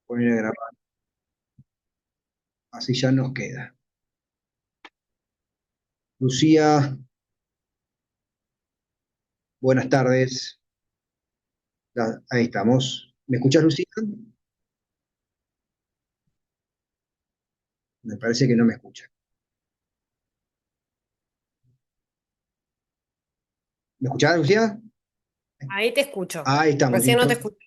Poner a grabar, así ya nos queda. Lucía, buenas tardes. Ahí estamos. ¿Me escuchás, Lucía? Me parece que no me escucha. ¿Me escuchás, Lucía? Ahí te escucho. Ahí estamos, Recién no te listo. escuché.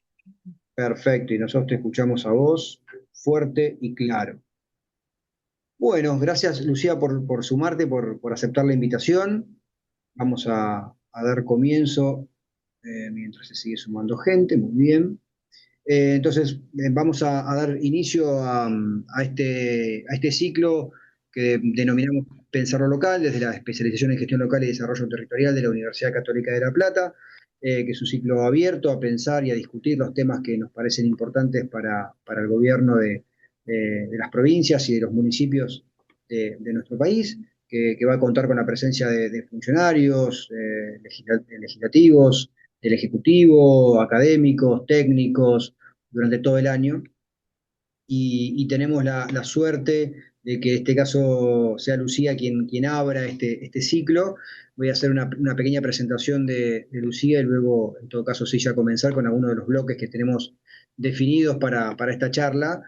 Perfecto, y nosotros te escuchamos a vos fuerte y claro. Bueno, gracias, Lucía, por sumarte, por aceptar la invitación. Vamos a dar comienzo mientras se sigue sumando gente. Muy bien. Entonces, vamos a dar inicio a este ciclo que denominamos Pensar lo Local, desde la especialización en gestión local y desarrollo territorial de la Universidad Católica de La Plata, que es un ciclo abierto a pensar y a discutir los temas que nos parecen importantes para el gobierno de las provincias y de los municipios de nuestro país, que va a contar con la presencia de funcionarios legislativos, del Ejecutivo, académicos, técnicos, durante todo el año y tenemos la suerte de que en este caso sea Lucía quien abra este ciclo. Voy a hacer una pequeña presentación de Lucía y luego, en todo caso, sí ya comenzar con algunos de los bloques que tenemos definidos para esta charla.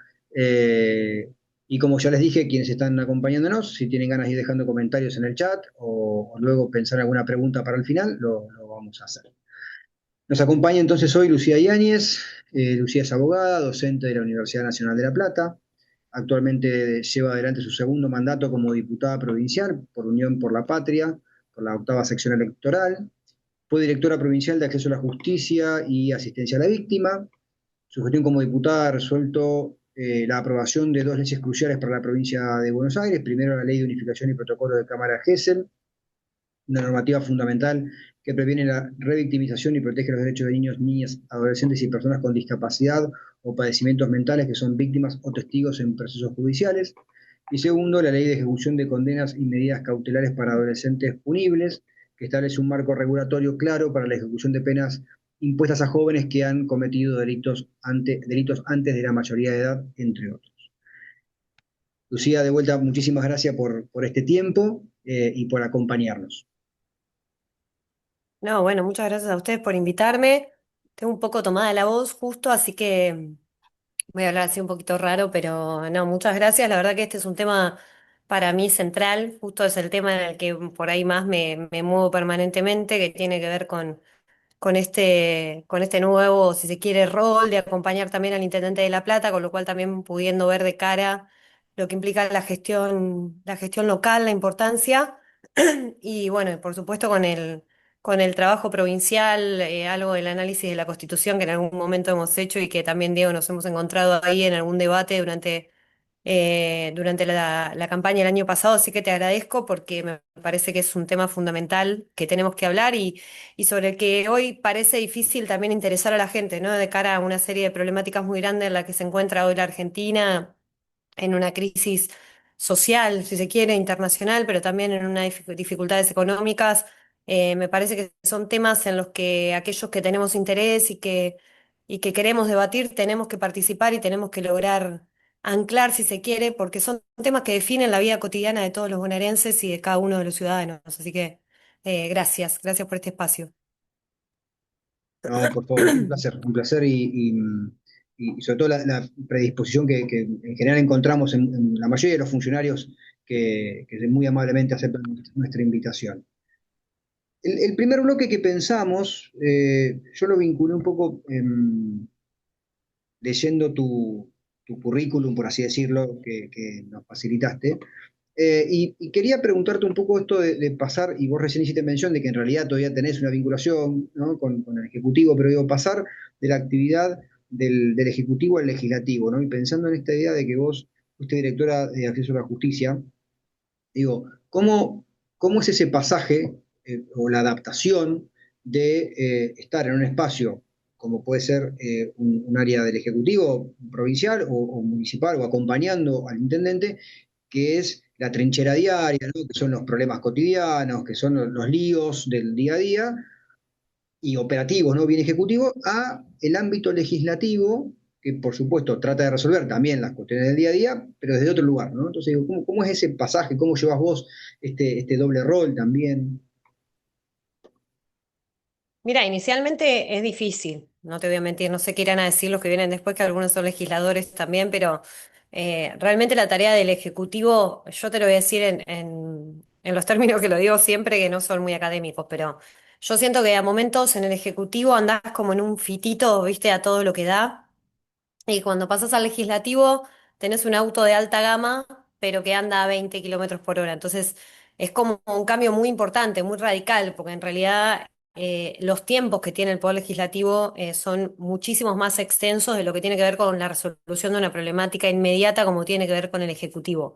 Y como ya les dije, quienes están acompañándonos, si tienen ganas de ir dejando comentarios en el chat o luego pensar en alguna pregunta para el final, lo vamos a hacer. Nos acompaña entonces hoy Lucía Yáñez. Lucía es abogada, docente de la Universidad Nacional de La Plata. Actualmente lleva adelante su segundo mandato como diputada provincial por Unión por la Patria, por la octava sección electoral. Fue directora provincial de Acceso a la Justicia y Asistencia a la Víctima. Su gestión como diputada ha resuelto la aprobación de dos leyes cruciales para la provincia de Buenos Aires. Primero, la Ley de Unificación y Protocolo de Cámara GESEL, una normativa fundamental que previene la revictimización y protege los derechos de niños, niñas, adolescentes y personas con discapacidad o padecimientos mentales que son víctimas o testigos en procesos judiciales. Y segundo, la ley de ejecución de condenas y medidas cautelares para adolescentes punibles, que establece un marco regulatorio claro para la ejecución de penas impuestas a jóvenes que han cometido delitos antes de la mayoría de edad, entre otros. Lucía, de vuelta, muchísimas gracias por este tiempo y por acompañarnos. No, bueno, muchas gracias a ustedes por invitarme. Tengo un poco tomada la voz justo, así que voy a hablar así un poquito raro, pero no, muchas gracias. La verdad que este es un tema para mí central, justo es el tema en el que por ahí más me muevo permanentemente, que tiene que ver con este nuevo, si se quiere, rol de acompañar también al Intendente de La Plata, con lo cual también pudiendo ver de cara lo que implica la gestión local, la importancia, y bueno, y por supuesto con el trabajo provincial, algo del análisis de la Constitución que en algún momento hemos hecho y que también, Diego, nos hemos encontrado ahí en algún debate durante la campaña el año pasado, así que te agradezco porque me parece que es un tema fundamental que tenemos que hablar y sobre el que hoy parece difícil también interesar a la gente, ¿no? De cara a una serie de problemáticas muy grandes en la que se encuentra hoy la Argentina, en una crisis social, si se quiere, internacional, pero también en unas dificultades económicas. Me parece que son temas en los que aquellos que tenemos interés y que queremos debatir tenemos que participar y tenemos que lograr anclar, si se quiere, porque son temas que definen la vida cotidiana de todos los bonaerenses y de cada uno de los ciudadanos. Así que gracias por este espacio. No, por favor, un placer y sobre todo la predisposición que en general encontramos en la mayoría de los funcionarios que muy amablemente aceptan nuestra invitación. El primer bloque que pensamos, yo lo vinculé un poco leyendo tu currículum, por así decirlo, que nos facilitaste. Y quería preguntarte un poco esto de pasar, y vos recién hiciste mención de que en realidad todavía tenés una vinculación, ¿no? con el Ejecutivo, pero digo, pasar de la actividad del Ejecutivo al Legislativo, ¿no? Y pensando en esta idea de que vos fuiste directora de Acceso a la Justicia, digo, ¿cómo es ese pasaje o la adaptación de estar en un espacio como puede ser un área del Ejecutivo provincial o municipal o acompañando al intendente, que es la trinchera diaria, ¿no? Que son los problemas cotidianos, que son los líos del día a día y operativos, ¿no? Bien ejecutivo, a el ámbito legislativo, que por supuesto trata de resolver también las cuestiones del día a día, pero desde otro lugar, ¿no? Entonces, digo, ¿cómo es ese pasaje? ¿Cómo llevas vos este doble rol también? Mira, inicialmente es difícil, no te voy a mentir, no sé qué irán a decir los que vienen después, que algunos son legisladores también, pero realmente la tarea del Ejecutivo, yo te lo voy a decir en los términos que lo digo siempre, que no son muy académicos, pero yo siento que a momentos en el Ejecutivo andás como en un fitito, viste, a todo lo que da. Y cuando pasas al legislativo, tenés un auto de alta gama, pero que anda a 20 kilómetros por hora. Entonces, es como un cambio muy importante, muy radical, porque en realidad los tiempos que tiene el Poder Legislativo son muchísimos más extensos de lo que tiene que ver con la resolución de una problemática inmediata, como tiene que ver con el Ejecutivo.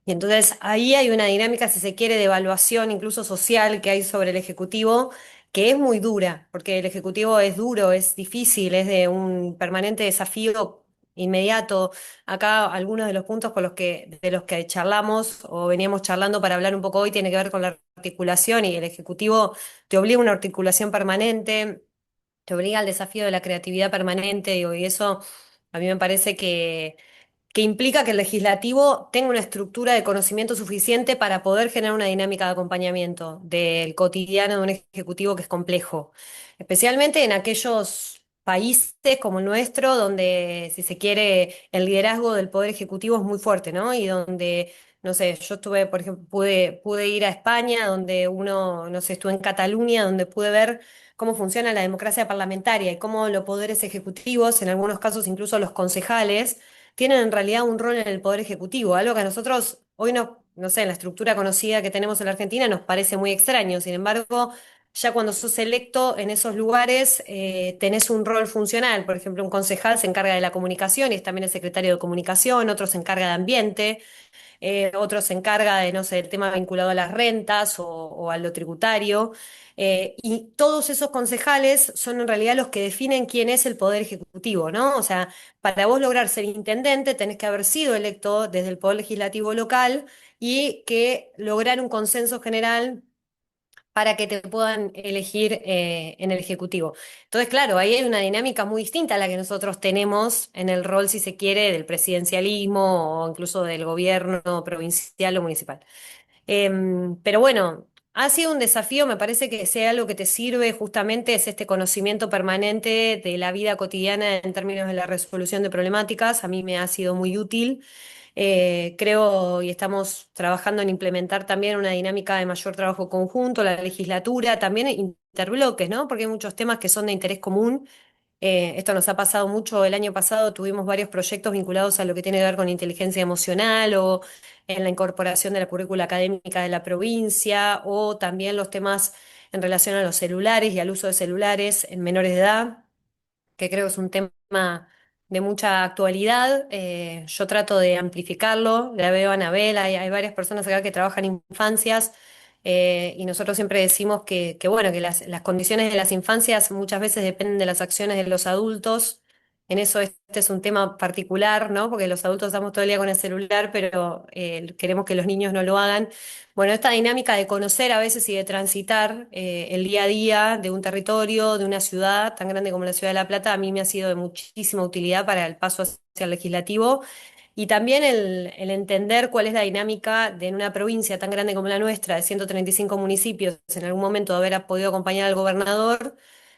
Y entonces ahí hay una dinámica, si se quiere, de evaluación incluso social que hay sobre el Ejecutivo, que es muy dura, porque el Ejecutivo es duro, es difícil, es de un permanente desafío inmediato. Acá algunos de los puntos de los que charlamos o veníamos charlando para hablar un poco hoy tiene que ver con la articulación y el Ejecutivo te obliga a una articulación permanente, te obliga al desafío de la creatividad permanente, digo, y eso a mí me parece que implica que el legislativo tenga una estructura de conocimiento suficiente para poder generar una dinámica de acompañamiento del cotidiano de un ejecutivo que es complejo, especialmente en aquellos países como el nuestro, donde, si se quiere, el liderazgo del poder ejecutivo es muy fuerte, ¿no? Y donde, no sé, yo estuve, por ejemplo, pude ir a España, donde uno, no sé, estuve en Cataluña, donde pude ver cómo funciona la democracia parlamentaria y cómo los poderes ejecutivos, en algunos casos incluso los concejales, tienen en realidad un rol en el poder ejecutivo, algo que a nosotros hoy no sé, en la estructura conocida que tenemos en la Argentina nos parece muy extraño. Sin embargo, ya cuando sos electo en esos lugares, tenés un rol funcional. Por ejemplo, un concejal se encarga de la comunicación y es también el secretario de comunicación, otro se encarga de ambiente, otro se encarga de, no sé, el tema vinculado a las rentas o a lo tributario. Y todos esos concejales son en realidad los que definen quién es el poder ejecutivo, ¿no? O sea, para vos lograr ser intendente tenés que haber sido electo desde el poder legislativo local y que lograr un consenso general para que te puedan elegir en el Ejecutivo. Entonces, claro, ahí hay una dinámica muy distinta a la que nosotros tenemos en el rol, si se quiere, del presidencialismo o incluso del gobierno provincial o municipal. Pero bueno, ha sido un desafío, me parece que sea algo que te sirve justamente, es este conocimiento permanente de la vida cotidiana en términos de la resolución de problemáticas, a mí me ha sido muy útil. Creo y estamos trabajando en implementar también una dinámica de mayor trabajo conjunto, la legislatura, también interbloques, ¿no? Porque hay muchos temas que son de interés común. Esto nos ha pasado mucho el año pasado, tuvimos varios proyectos vinculados a lo que tiene que ver con inteligencia emocional o en la incorporación de la currícula académica de la provincia o también los temas en relación a los celulares y al uso de celulares en menores de edad, que creo que es un tema de mucha actualidad. Yo trato de amplificarlo, la veo a Anabel, hay varias personas acá que trabajan en infancias, y nosotros siempre decimos que bueno, que las condiciones de las infancias muchas veces dependen de las acciones de los adultos. En eso este es un tema particular, ¿no? Porque los adultos estamos todo el día con el celular, pero queremos que los niños no lo hagan. Bueno, esta dinámica de conocer a veces y de transitar el día a día de un territorio, de una ciudad tan grande como la Ciudad de La Plata, a mí me ha sido de muchísima utilidad para el paso hacia el legislativo y también el entender cuál es la dinámica de en una provincia tan grande como la nuestra, de 135 municipios, en algún momento de haber podido acompañar al gobernador,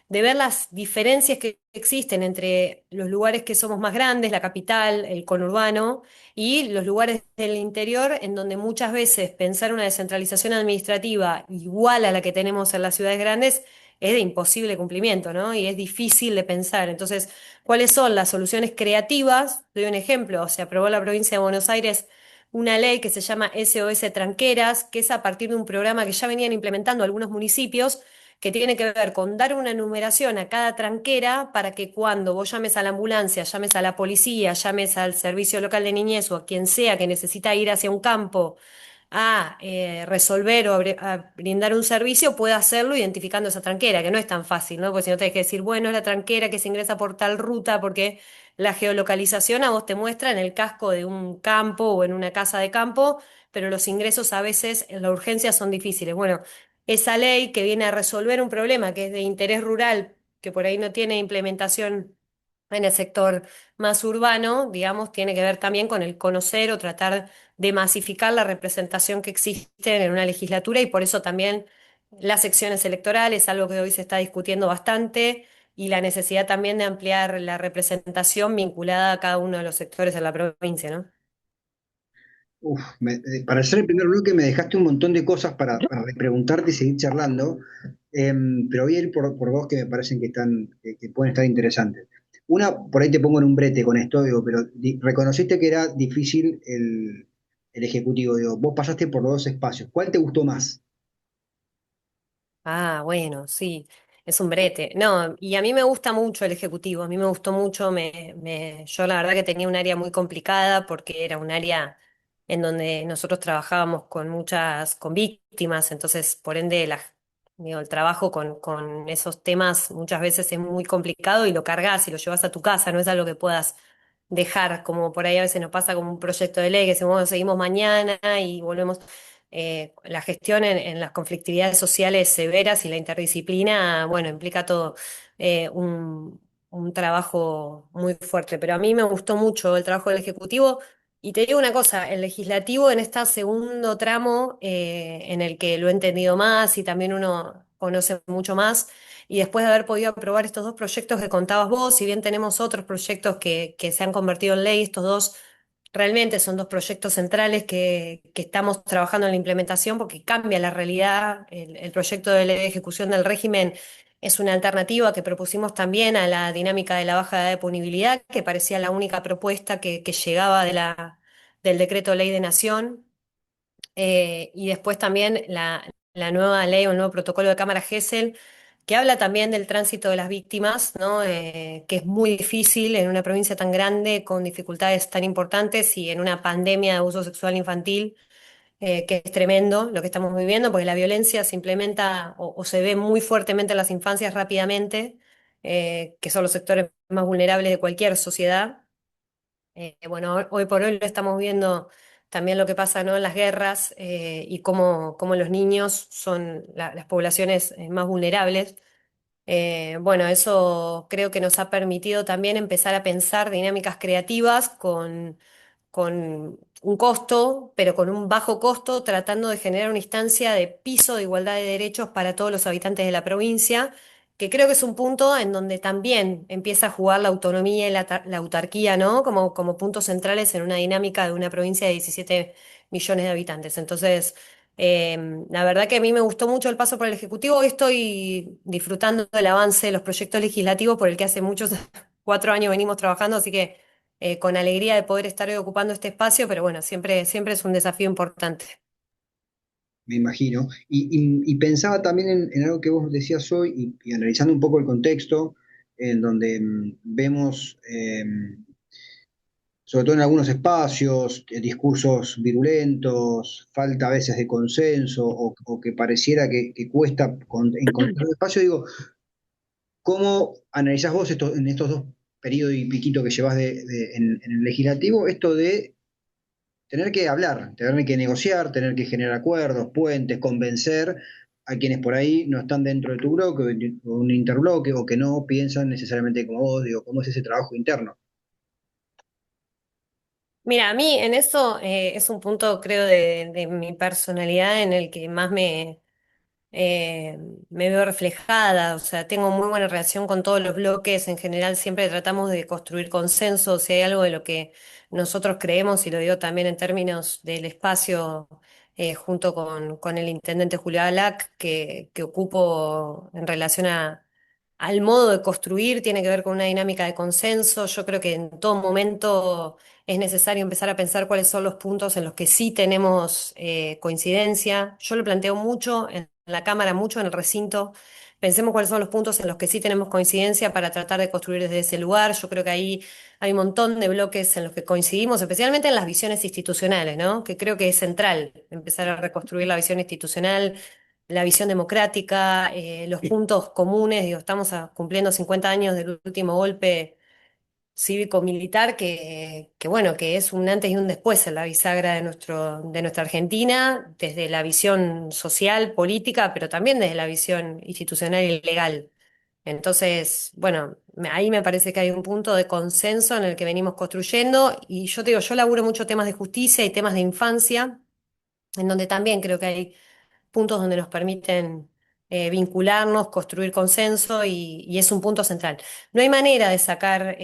de ver las diferencias que existen entre los lugares que somos más grandes, la capital, el conurbano, y los lugares del interior, en donde muchas veces pensar una descentralización administrativa igual a la que tenemos en las ciudades grandes es de imposible cumplimiento, ¿no? Y es difícil de pensar. Entonces, ¿cuáles son las soluciones creativas? Doy un ejemplo, se aprobó en la provincia de Buenos Aires una ley que se llama SOS Tranqueras, que es a partir de un programa que ya venían implementando algunos municipios, que tiene que ver con dar una numeración a cada tranquera para que cuando vos llames a la ambulancia, llames a la policía, llames al servicio local de niñez o a quien sea que necesita ir hacia un campo a resolver o a brindar un servicio, pueda hacerlo identificando esa tranquera, que no es tan fácil, ¿no? Porque si no tenés que decir, bueno, es la tranquera que se ingresa por tal ruta, porque la geolocalización a vos te muestra en el casco de un campo o en una casa de campo, pero los ingresos a veces en la urgencia son difíciles. Bueno, esa ley que viene a resolver un problema que es de interés rural, que por ahí no tiene implementación en el sector más urbano, digamos, tiene que ver también con el conocer o tratar de masificar la representación que existe en una legislatura y por eso también las secciones electorales, algo que hoy se está discutiendo bastante, y la necesidad también de ampliar la representación vinculada a cada uno de los sectores de la provincia, ¿no? Uf, para hacer el primer bloque me dejaste un montón de cosas para preguntarte y seguir charlando, pero voy a ir por dos que me parecen que, que pueden estar interesantes. Una, por ahí te pongo en un brete con esto, digo, pero reconociste que era difícil el ejecutivo, digo, vos pasaste por los dos espacios, ¿cuál te gustó más? Ah, bueno, sí, es un brete. No, y a mí me gusta mucho el ejecutivo, a mí me gustó mucho, yo la verdad que tenía un área muy complicada porque era un área en donde nosotros trabajábamos con víctimas, entonces por ende digo, el trabajo con esos temas muchas veces es muy complicado y lo cargas y lo llevas a tu casa, no es algo que puedas dejar, como por ahí a veces nos pasa como un proyecto de ley que decimos, bueno, seguimos mañana y volvemos la gestión en las conflictividades sociales severas y la interdisciplina, bueno, implica todo un trabajo muy fuerte. Pero a mí me gustó mucho el trabajo del Ejecutivo. Y te digo una cosa, el legislativo en este segundo tramo, en el que lo he entendido más y también uno conoce mucho más, y después de haber podido aprobar estos dos proyectos que contabas vos, si bien tenemos otros proyectos que se han convertido en ley, estos dos realmente son dos proyectos centrales que estamos trabajando en la implementación porque cambia la realidad. El proyecto de ley de ejecución del régimen es una alternativa que propusimos también a la dinámica de la baja edad de punibilidad, que parecía la única propuesta que llegaba del decreto ley de nación. Y después también la nueva ley o el nuevo protocolo de Cámara Gesell, que habla también del tránsito de las víctimas, ¿no? Que es muy difícil en una provincia tan grande, con dificultades tan importantes y en una pandemia de abuso sexual infantil, que es tremendo lo que estamos viviendo, porque la violencia se implementa o se ve muy fuertemente en las infancias rápidamente, que son los sectores más vulnerables de cualquier sociedad. Bueno, hoy por hoy lo estamos viendo también lo que pasa, ¿no? En las guerras, y cómo los niños son las poblaciones más vulnerables. Bueno, eso creo que nos ha permitido también empezar a pensar dinámicas creativas con un costo, pero con un bajo costo, tratando de generar una instancia de piso de igualdad de derechos para todos los habitantes de la provincia, que creo que es un punto en donde también empieza a jugar la autonomía y la autarquía, ¿no? Como puntos centrales en una dinámica de una provincia de 17 millones de habitantes. Entonces, la verdad que a mí me gustó mucho el paso por el Ejecutivo. Hoy estoy disfrutando del avance de los proyectos legislativos por el que hace muchos 4 años venimos trabajando, así que con alegría de poder estar hoy ocupando este espacio, pero bueno, siempre es un desafío importante. Me imagino. Y pensaba también en algo que vos decías hoy y analizando un poco el contexto, en donde vemos, sobre todo en algunos espacios, discursos virulentos, falta a veces de consenso o que pareciera que cuesta encontrar espacio. Digo, ¿cómo analizás vos en estos dos periodos y piquito que llevas en el legislativo esto de tener que hablar, tener que negociar, tener que generar acuerdos, puentes, convencer a quienes por ahí no están dentro de tu bloque o un interbloque o que no piensan necesariamente como vos? Digo, ¿cómo es ese trabajo interno? Mira, a mí en eso es un punto, creo, de mi personalidad en el que más eh, me veo reflejada, o sea, tengo muy buena relación con todos los bloques, en general siempre tratamos de construir consensos, si hay algo de lo que nosotros creemos, y lo digo también en términos del espacio, junto con el intendente Julio Alac, que ocupo en relación al modo de construir, tiene que ver con una dinámica de consenso. Yo creo que en todo momento es necesario empezar a pensar cuáles son los puntos en los que sí tenemos coincidencia. Yo lo planteo mucho en la Cámara, mucho en el recinto. Pensemos cuáles son los puntos en los que sí tenemos coincidencia para tratar de construir desde ese lugar. Yo creo que ahí hay un montón de bloques en los que coincidimos, especialmente en las visiones institucionales, ¿no? Que creo que es central empezar a reconstruir la visión institucional, la visión democrática, los puntos comunes. Digo, estamos cumpliendo 50 años del último golpe cívico-militar bueno, que es un antes y un después en la bisagra de nuestra Argentina, desde la visión social, política, pero también desde la visión institucional y legal. Entonces, bueno, ahí me parece que hay un punto de consenso en el que venimos construyendo y yo te digo, yo laburo mucho temas de justicia y temas de infancia, en donde también creo que hay puntos donde nos permiten vincularnos, construir consenso y es un punto central. No hay manera de sacar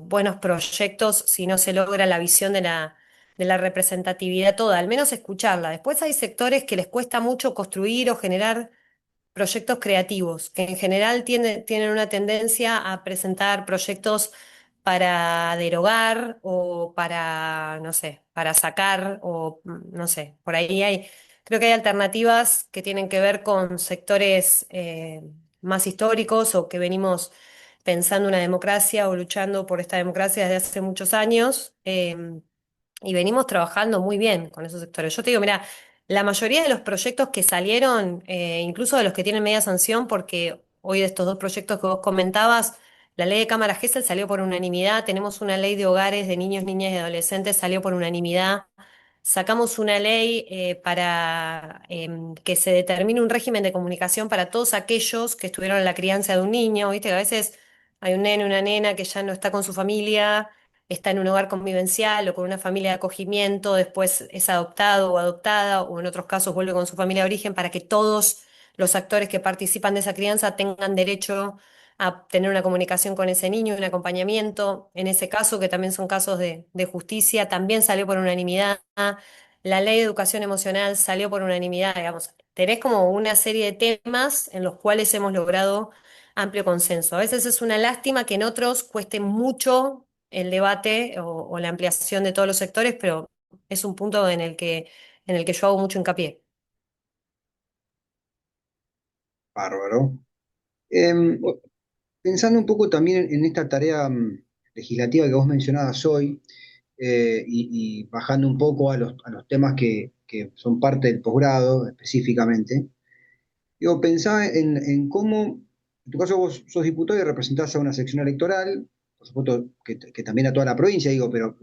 buenos proyectos si no se logra la visión de la representatividad toda, al menos escucharla. Después hay sectores que les cuesta mucho construir o generar proyectos creativos, que en general tienen una tendencia a presentar proyectos para derogar o para, no sé, para sacar o no sé, por ahí hay, creo que hay alternativas que tienen que ver con sectores más históricos o que venimos pensando una democracia o luchando por esta democracia desde hace muchos años. Y venimos trabajando muy bien con esos sectores. Yo te digo, mira, la mayoría de los proyectos que salieron, incluso de los que tienen media sanción, porque hoy de estos dos proyectos que vos comentabas, la ley de Cámara Gesell salió por unanimidad, tenemos una ley de hogares de niños, niñas y adolescentes, salió por unanimidad. Sacamos una ley para que se determine un régimen de comunicación para todos aquellos que estuvieron en la crianza de un niño. Viste que a veces hay un nene, una nena que ya no está con su familia, está en un hogar convivencial o con una familia de acogimiento, después es adoptado o adoptada, o en otros casos vuelve con su familia de origen, para que todos los actores que participan de esa crianza tengan derecho a tener una comunicación con ese niño, un acompañamiento. En ese caso, que también son casos de justicia, también salió por unanimidad. La ley de educación emocional salió por unanimidad, digamos. Tenés como una serie de temas en los cuales hemos logrado amplio consenso. A veces es una lástima que en otros cueste mucho el debate o la ampliación de todos los sectores, pero es un punto en el que yo hago mucho hincapié. Bárbaro. Em, Pensando un poco también en esta tarea legislativa que vos mencionabas hoy, y bajando un poco a los temas que son parte del posgrado específicamente, digo, pensaba en cómo, en tu caso vos sos diputado y representás a una sección electoral, por supuesto que también a toda la provincia, digo, pero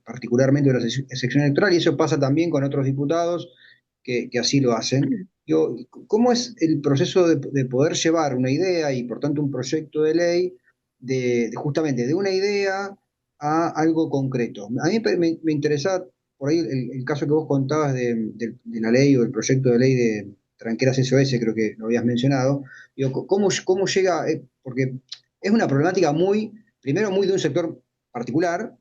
particularmente a la sección electoral, y eso pasa también con otros diputados que así lo hacen. Digo, ¿cómo es el proceso de poder llevar una idea y por tanto un proyecto de ley de justamente de una idea a algo concreto? A mí me interesa por ahí el caso que vos contabas de la ley o el proyecto de ley de Tranqueras SOS, creo que lo habías mencionado. Digo, ¿cómo llega? Porque es una problemática primero muy de un sector particular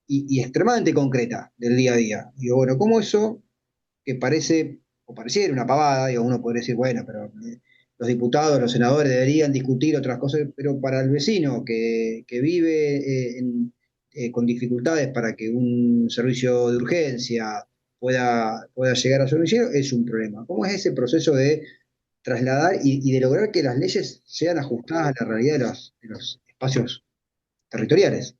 y extremadamente concreta del día a día. Digo, bueno, ¿cómo eso que parece, o pareciera una pavada, digo, uno podría decir, bueno, pero los diputados, los senadores deberían discutir otras cosas, pero para el vecino que vive con dificultades para que un servicio de urgencia pueda llegar a su domicilio, es un problema. ¿Cómo es ese proceso de trasladar y de lograr que las leyes sean ajustadas a la realidad de los espacios territoriales?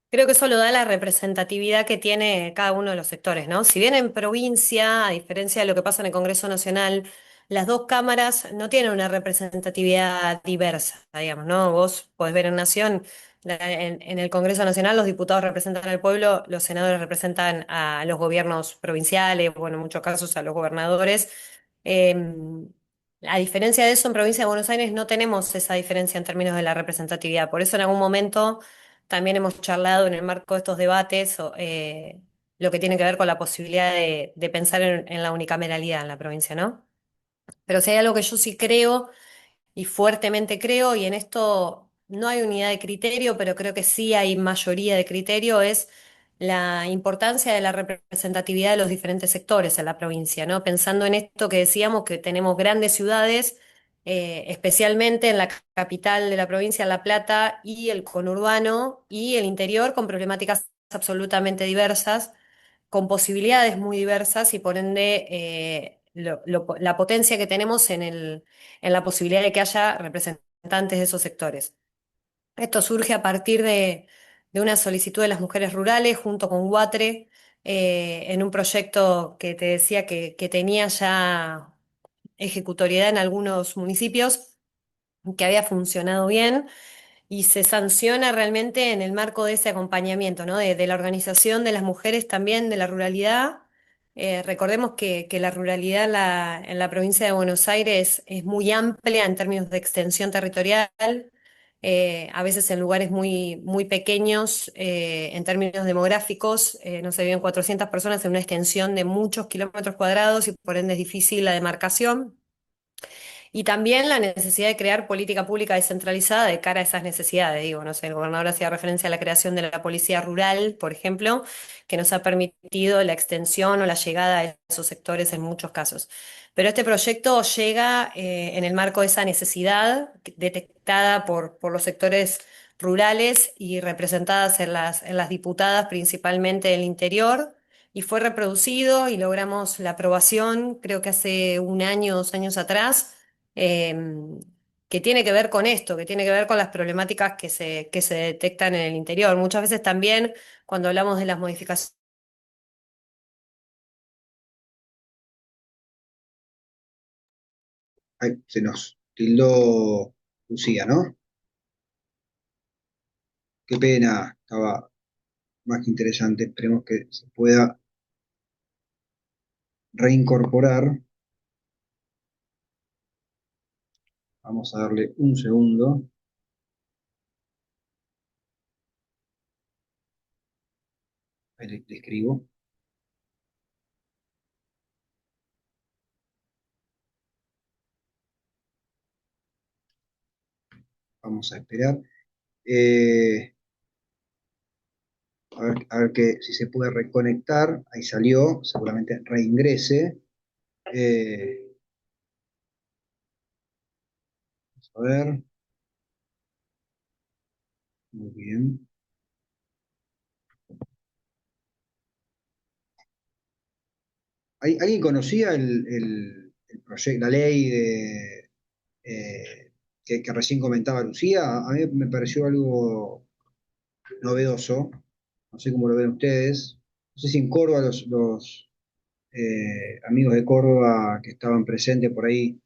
Creo que eso lo da la representatividad que tiene cada uno de los sectores, ¿no? Si bien en provincia, a diferencia de lo que pasa en el Congreso Nacional, las dos cámaras no tienen una representatividad diversa, digamos, ¿no? Vos podés ver en Nación, en el Congreso Nacional los diputados representan al pueblo, los senadores representan a los gobiernos provinciales, bueno, en muchos casos a los gobernadores. A diferencia de eso, en provincia de Buenos Aires no tenemos esa diferencia en términos de la representatividad. Por eso en algún momento también hemos charlado en el marco de estos debates lo que tiene que ver con la posibilidad de pensar en la unicameralidad en la provincia, ¿no? Pero si hay algo que yo sí creo y fuertemente creo, y en esto no hay unidad de criterio, pero creo que sí hay mayoría de criterio, es la importancia de la representatividad de los diferentes sectores en la provincia, ¿no? Pensando en esto que decíamos, que tenemos grandes ciudades, especialmente en la capital de la provincia, La Plata, y el conurbano y el interior, con problemáticas absolutamente diversas, con posibilidades muy diversas y por ende la potencia que tenemos en la posibilidad de que haya representantes de esos sectores. Esto surge a partir de una solicitud de las mujeres rurales junto con Guatre, en un proyecto que te decía que tenía ya ejecutoriedad en algunos municipios, que había funcionado bien y se sanciona realmente en el marco de ese acompañamiento, ¿no? De la organización de las mujeres también de la ruralidad Recordemos que la ruralidad en la provincia de Buenos Aires es muy amplia en términos de extensión territorial, a veces en lugares muy pequeños, en términos demográficos, no sé, viven 400 personas en una extensión de muchos kilómetros cuadrados y por ende es difícil la demarcación. Y también la necesidad de crear política pública descentralizada de cara a esas necesidades. Digo, no sé, el gobernador hacía referencia a la creación de la policía rural, por ejemplo, que nos ha permitido la extensión o la llegada a esos sectores en muchos casos. Pero este proyecto llega en el marco de esa necesidad detectada por los sectores rurales y representadas en las diputadas principalmente del interior. Y fue reproducido y logramos la aprobación, creo que hace un año, 2 años atrás, eh, que tiene que ver con esto, que tiene que ver con las problemáticas que se detectan en el interior. Muchas veces también cuando hablamos de las modificaciones. Ay, se nos tildó Lucía, ¿no? Qué pena, estaba más que interesante. Esperemos que se pueda reincorporar. Vamos a darle un segundo. Ahí le escribo. Vamos a esperar. Eh, a ver que, si se puede reconectar. Ahí salió. Seguramente reingrese. Eh, a ver. Muy bien. ¿Alguien conocía el proyecto, la ley que recién comentaba Lucía? A mí me pareció algo novedoso. No sé cómo lo ven ustedes. No sé si en Córdoba los amigos de Córdoba que estaban presentes por ahí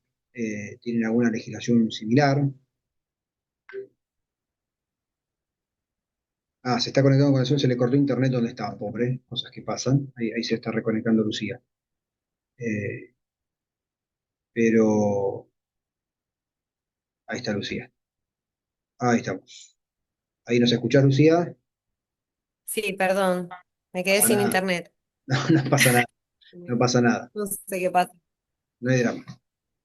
tienen alguna legislación similar. Ah, se está conectando con el Zoom, se le cortó internet donde estaba, pobre. Cosas que pasan. Ahí se está reconectando Lucía. Eh, pero ahí está Lucía. Ahí estamos. Ahí nos escuchás, Lucía. Sí, perdón, me No quedé pasa sin nada. internet. No, no pasa nada. No pasa nada. No sé qué pasa. No hay drama.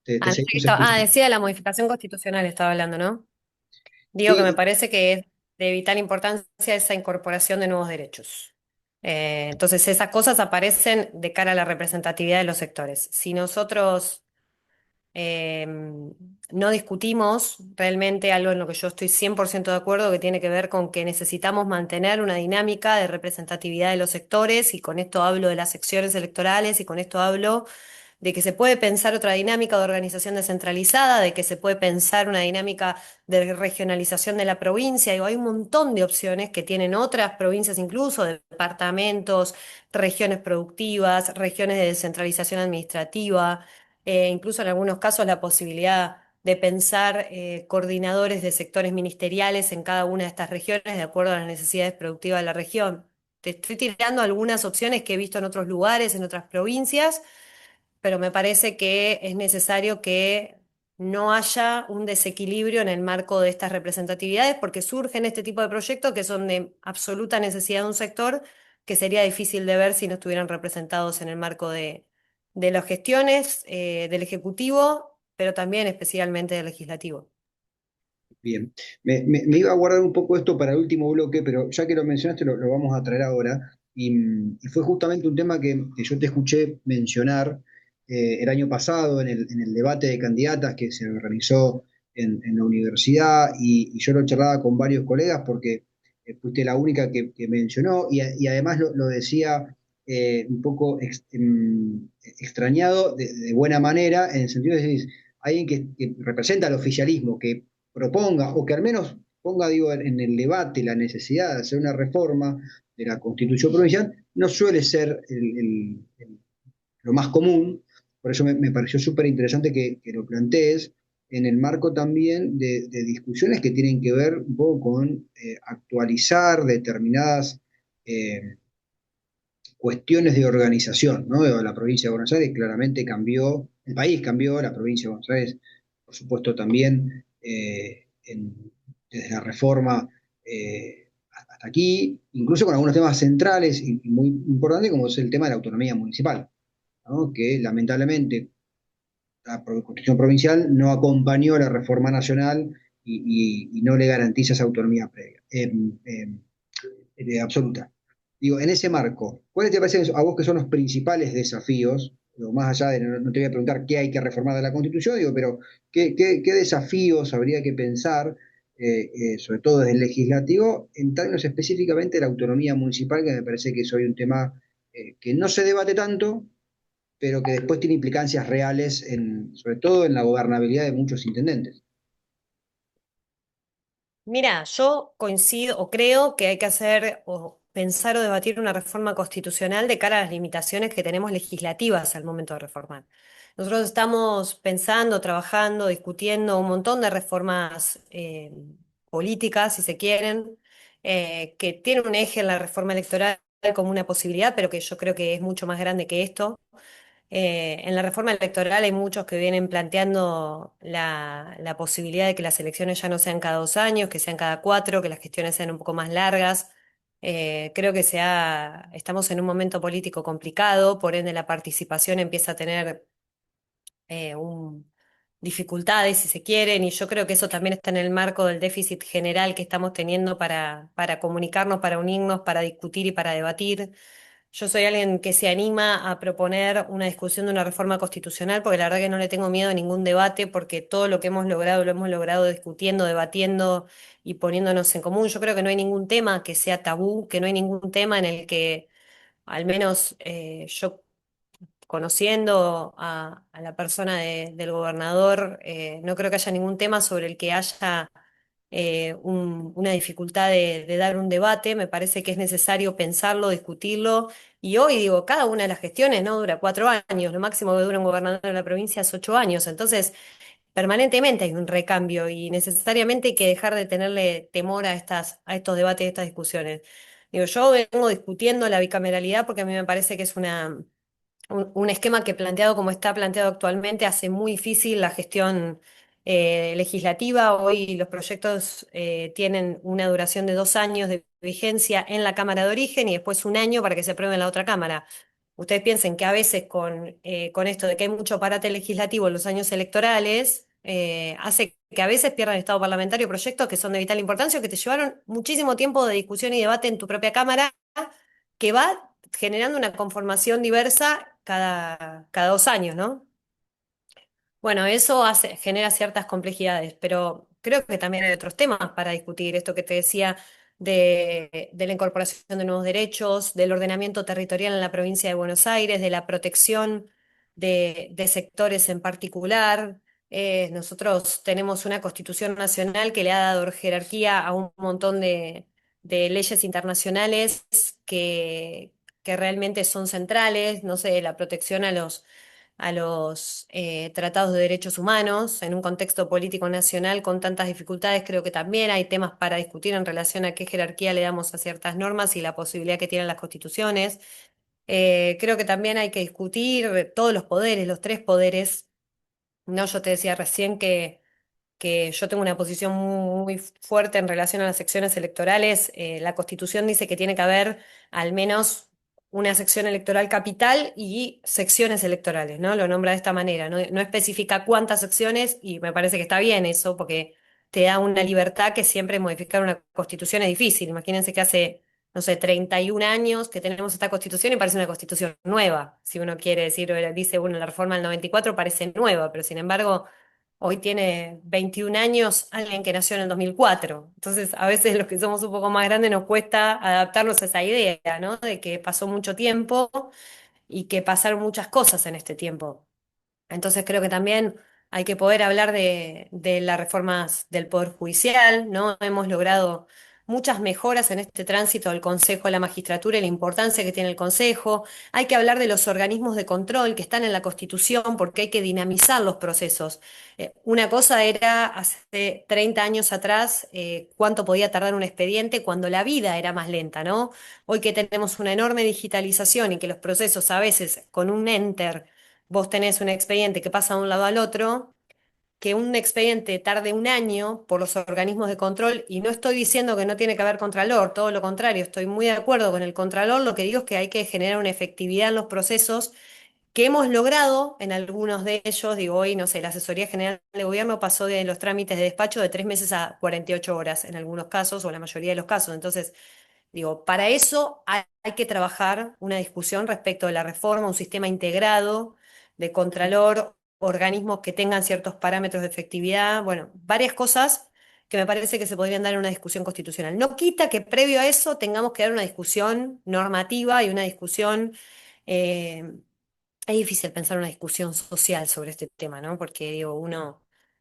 Te Ah, no sé qué seguimos estaba- escuchando. decía la modificación constitucional, estaba hablando, ¿no? Digo que me Sí, parece que es de vital importancia esa incorporación de nuevos derechos. Entonces, esas cosas aparecen de cara a la representatividad de los sectores. Si nosotros Eh, no discutimos realmente algo en lo que yo estoy 100% de acuerdo, que tiene que ver con que necesitamos mantener una dinámica de representatividad de los sectores, y con esto hablo de las secciones electorales, y con esto hablo de que se puede pensar otra dinámica de organización descentralizada, de que se puede pensar una dinámica de regionalización de la provincia. Digo, hay un montón de opciones que tienen otras provincias, incluso departamentos, regiones productivas, regiones de descentralización administrativa, incluso en algunos casos la posibilidad de pensar coordinadores de sectores ministeriales en cada una de estas regiones de acuerdo a las necesidades productivas de la región. Te estoy tirando algunas opciones que he visto en otros lugares, en otras provincias, pero me parece que es necesario que no haya un desequilibrio en el marco de estas representatividades, porque surgen este tipo de proyectos que son de absoluta necesidad de un sector que sería difícil de ver si no estuvieran representados en el marco de las gestiones del Ejecutivo, pero también especialmente del Legislativo. bien. Me iba a guardar un poco esto para el último bloque, pero ya que lo mencionaste, lo vamos a traer ahora. Y fue justamente un tema que yo te escuché mencionar el año pasado en el debate de candidatas que se organizó en la universidad, y yo lo charlaba con varios colegas porque fuiste la única que mencionó, y además lo decía un poco extrañado de buena manera, en el sentido de decir, alguien que representa al oficialismo, que proponga, o que al menos ponga, digo, en el debate la necesidad de hacer una reforma de la Constitución provincial, no suele ser lo más común. Por eso me pareció súper interesante que lo plantees en el marco también de discusiones que tienen que ver un poco con actualizar determinadas eh, cuestiones de organización, ¿no? La provincia de Buenos Aires claramente cambió, el país cambió, la provincia de Buenos Aires, por supuesto, también desde la reforma hasta aquí, incluso con algunos temas centrales y muy importantes, como es el tema de la autonomía municipal, ¿no? Que lamentablemente la Constitución provincial no acompañó la reforma nacional y no le garantiza esa autonomía previa, absoluta. Digo, en ese marco, ¿cuáles te parecen a vos que son los principales desafíos? Digo, más allá de, no te voy a preguntar qué hay que reformar de la Constitución, digo, pero ¿qué desafíos habría que pensar, sobre todo desde el legislativo, en términos específicamente de la autonomía municipal, que me parece que es hoy un tema que no se debate tanto, pero que después tiene implicancias reales, sobre todo en la gobernabilidad de muchos intendentes? Mira, yo coincido o creo que hay que hacer o pensar o debatir una reforma constitucional de cara a las limitaciones que tenemos legislativas al momento de reformar. Nosotros estamos pensando, trabajando, discutiendo un montón de reformas políticas, si se quieren, que tienen un eje en la reforma electoral como una posibilidad, pero que yo creo que es mucho más grande que esto. En la reforma electoral hay muchos que vienen planteando la posibilidad de que las elecciones ya no sean cada 2 años, que sean cada 4, que las gestiones sean un poco más largas. Creo que estamos en un momento político complicado, por ende la participación empieza a tener dificultades, si se quieren, y yo creo que eso también está en el marco del déficit general que estamos teniendo para comunicarnos, para unirnos, para discutir y para debatir. Yo soy alguien que se anima a proponer una discusión de una reforma constitucional, porque la verdad que no le tengo miedo a ningún debate, porque todo lo que hemos logrado lo hemos logrado discutiendo, debatiendo y poniéndonos en común. Yo creo que no hay ningún tema que sea tabú, que no hay ningún tema en el que, al menos yo conociendo a la persona del gobernador, no creo que haya ningún tema sobre el que haya una dificultad de dar un debate. Me parece que es necesario pensarlo, discutirlo. Y hoy, digo, cada una de las gestiones no dura 4 años, lo máximo que dura un gobernador de la provincia es 8 años. Entonces, permanentemente hay un recambio y necesariamente hay que dejar de tenerle temor a estos debates, a estas discusiones. Digo, yo vengo discutiendo la bicameralidad porque a mí me parece que es un esquema que planteado como está planteado actualmente hace muy difícil la gestión legislativa. Hoy los proyectos tienen una duración de 2 años de vigencia en la Cámara de Origen y después un año para que se apruebe en la otra Cámara. Ustedes piensen que a veces con esto de que hay mucho parate legislativo en los años electorales, hace que a veces pierdan estado parlamentario proyectos que son de vital importancia o que te llevaron muchísimo tiempo de discusión y debate en tu propia Cámara, que va generando una conformación diversa cada 2 años, ¿no? Bueno, eso genera ciertas complejidades, pero creo que también hay otros temas para discutir. Esto que te decía de la incorporación de nuevos derechos, del ordenamiento territorial en la provincia de Buenos Aires, de la protección de sectores en particular. Nosotros tenemos una Constitución nacional que le ha dado jerarquía a un montón de leyes internacionales que realmente son centrales, no sé, la protección a los tratados de derechos humanos en un contexto político nacional con tantas dificultades. Creo que también hay temas para discutir en relación a qué jerarquía le damos a ciertas normas y la posibilidad que tienen las constituciones. Creo que también hay que discutir todos los poderes, los tres poderes. No, yo te decía recién que yo tengo una posición muy fuerte en relación a las secciones electorales. La Constitución dice que tiene que haber al menos una sección electoral capital y secciones electorales, ¿no? Lo nombra de esta manera, no, no especifica cuántas secciones y me parece que está bien eso porque te da una libertad que siempre modificar una Constitución es difícil. Imagínense que hace, no sé, 31 años que tenemos esta Constitución y parece una Constitución nueva. Si uno quiere decir, dice, bueno, la reforma del 94 parece nueva, pero sin embargo hoy tiene 21 años alguien que nació en el 2004. Entonces, a veces los que somos un poco más grandes nos cuesta adaptarnos a esa idea, ¿no? De que pasó mucho tiempo y que pasaron muchas cosas en este tiempo. Entonces, creo que también hay que poder hablar de las reformas del Poder Judicial, ¿no? Hemos logrado muchas mejoras en este tránsito del Consejo a la magistratura y la importancia que tiene el Consejo. Hay que hablar de los organismos de control que están en la Constitución porque hay que dinamizar los procesos. Una cosa era hace 30 años atrás cuánto podía tardar un expediente cuando la vida era más lenta, ¿no? Hoy que tenemos una enorme digitalización y que los procesos a veces con un enter vos tenés un expediente que pasa de un lado al otro, que un expediente tarde un año por los organismos de control, y no estoy diciendo que no tiene que haber contralor, todo lo contrario, estoy muy de acuerdo con el contralor, lo que digo es que hay que generar una efectividad en los procesos que hemos logrado en algunos de ellos. Digo, hoy, no sé, la Asesoría General de Gobierno pasó de los trámites de despacho de 3 meses a 48 horas en algunos casos, o la mayoría de los casos. Entonces, digo, para eso hay que trabajar una discusión respecto de la reforma, un sistema integrado de contralor, organismos que tengan ciertos parámetros de efectividad, bueno, varias cosas que me parece que se podrían dar en una discusión constitucional. No quita que previo a eso tengamos que dar una discusión normativa y una discusión eh, es difícil pensar una discusión social sobre este tema, ¿no? Porque digo,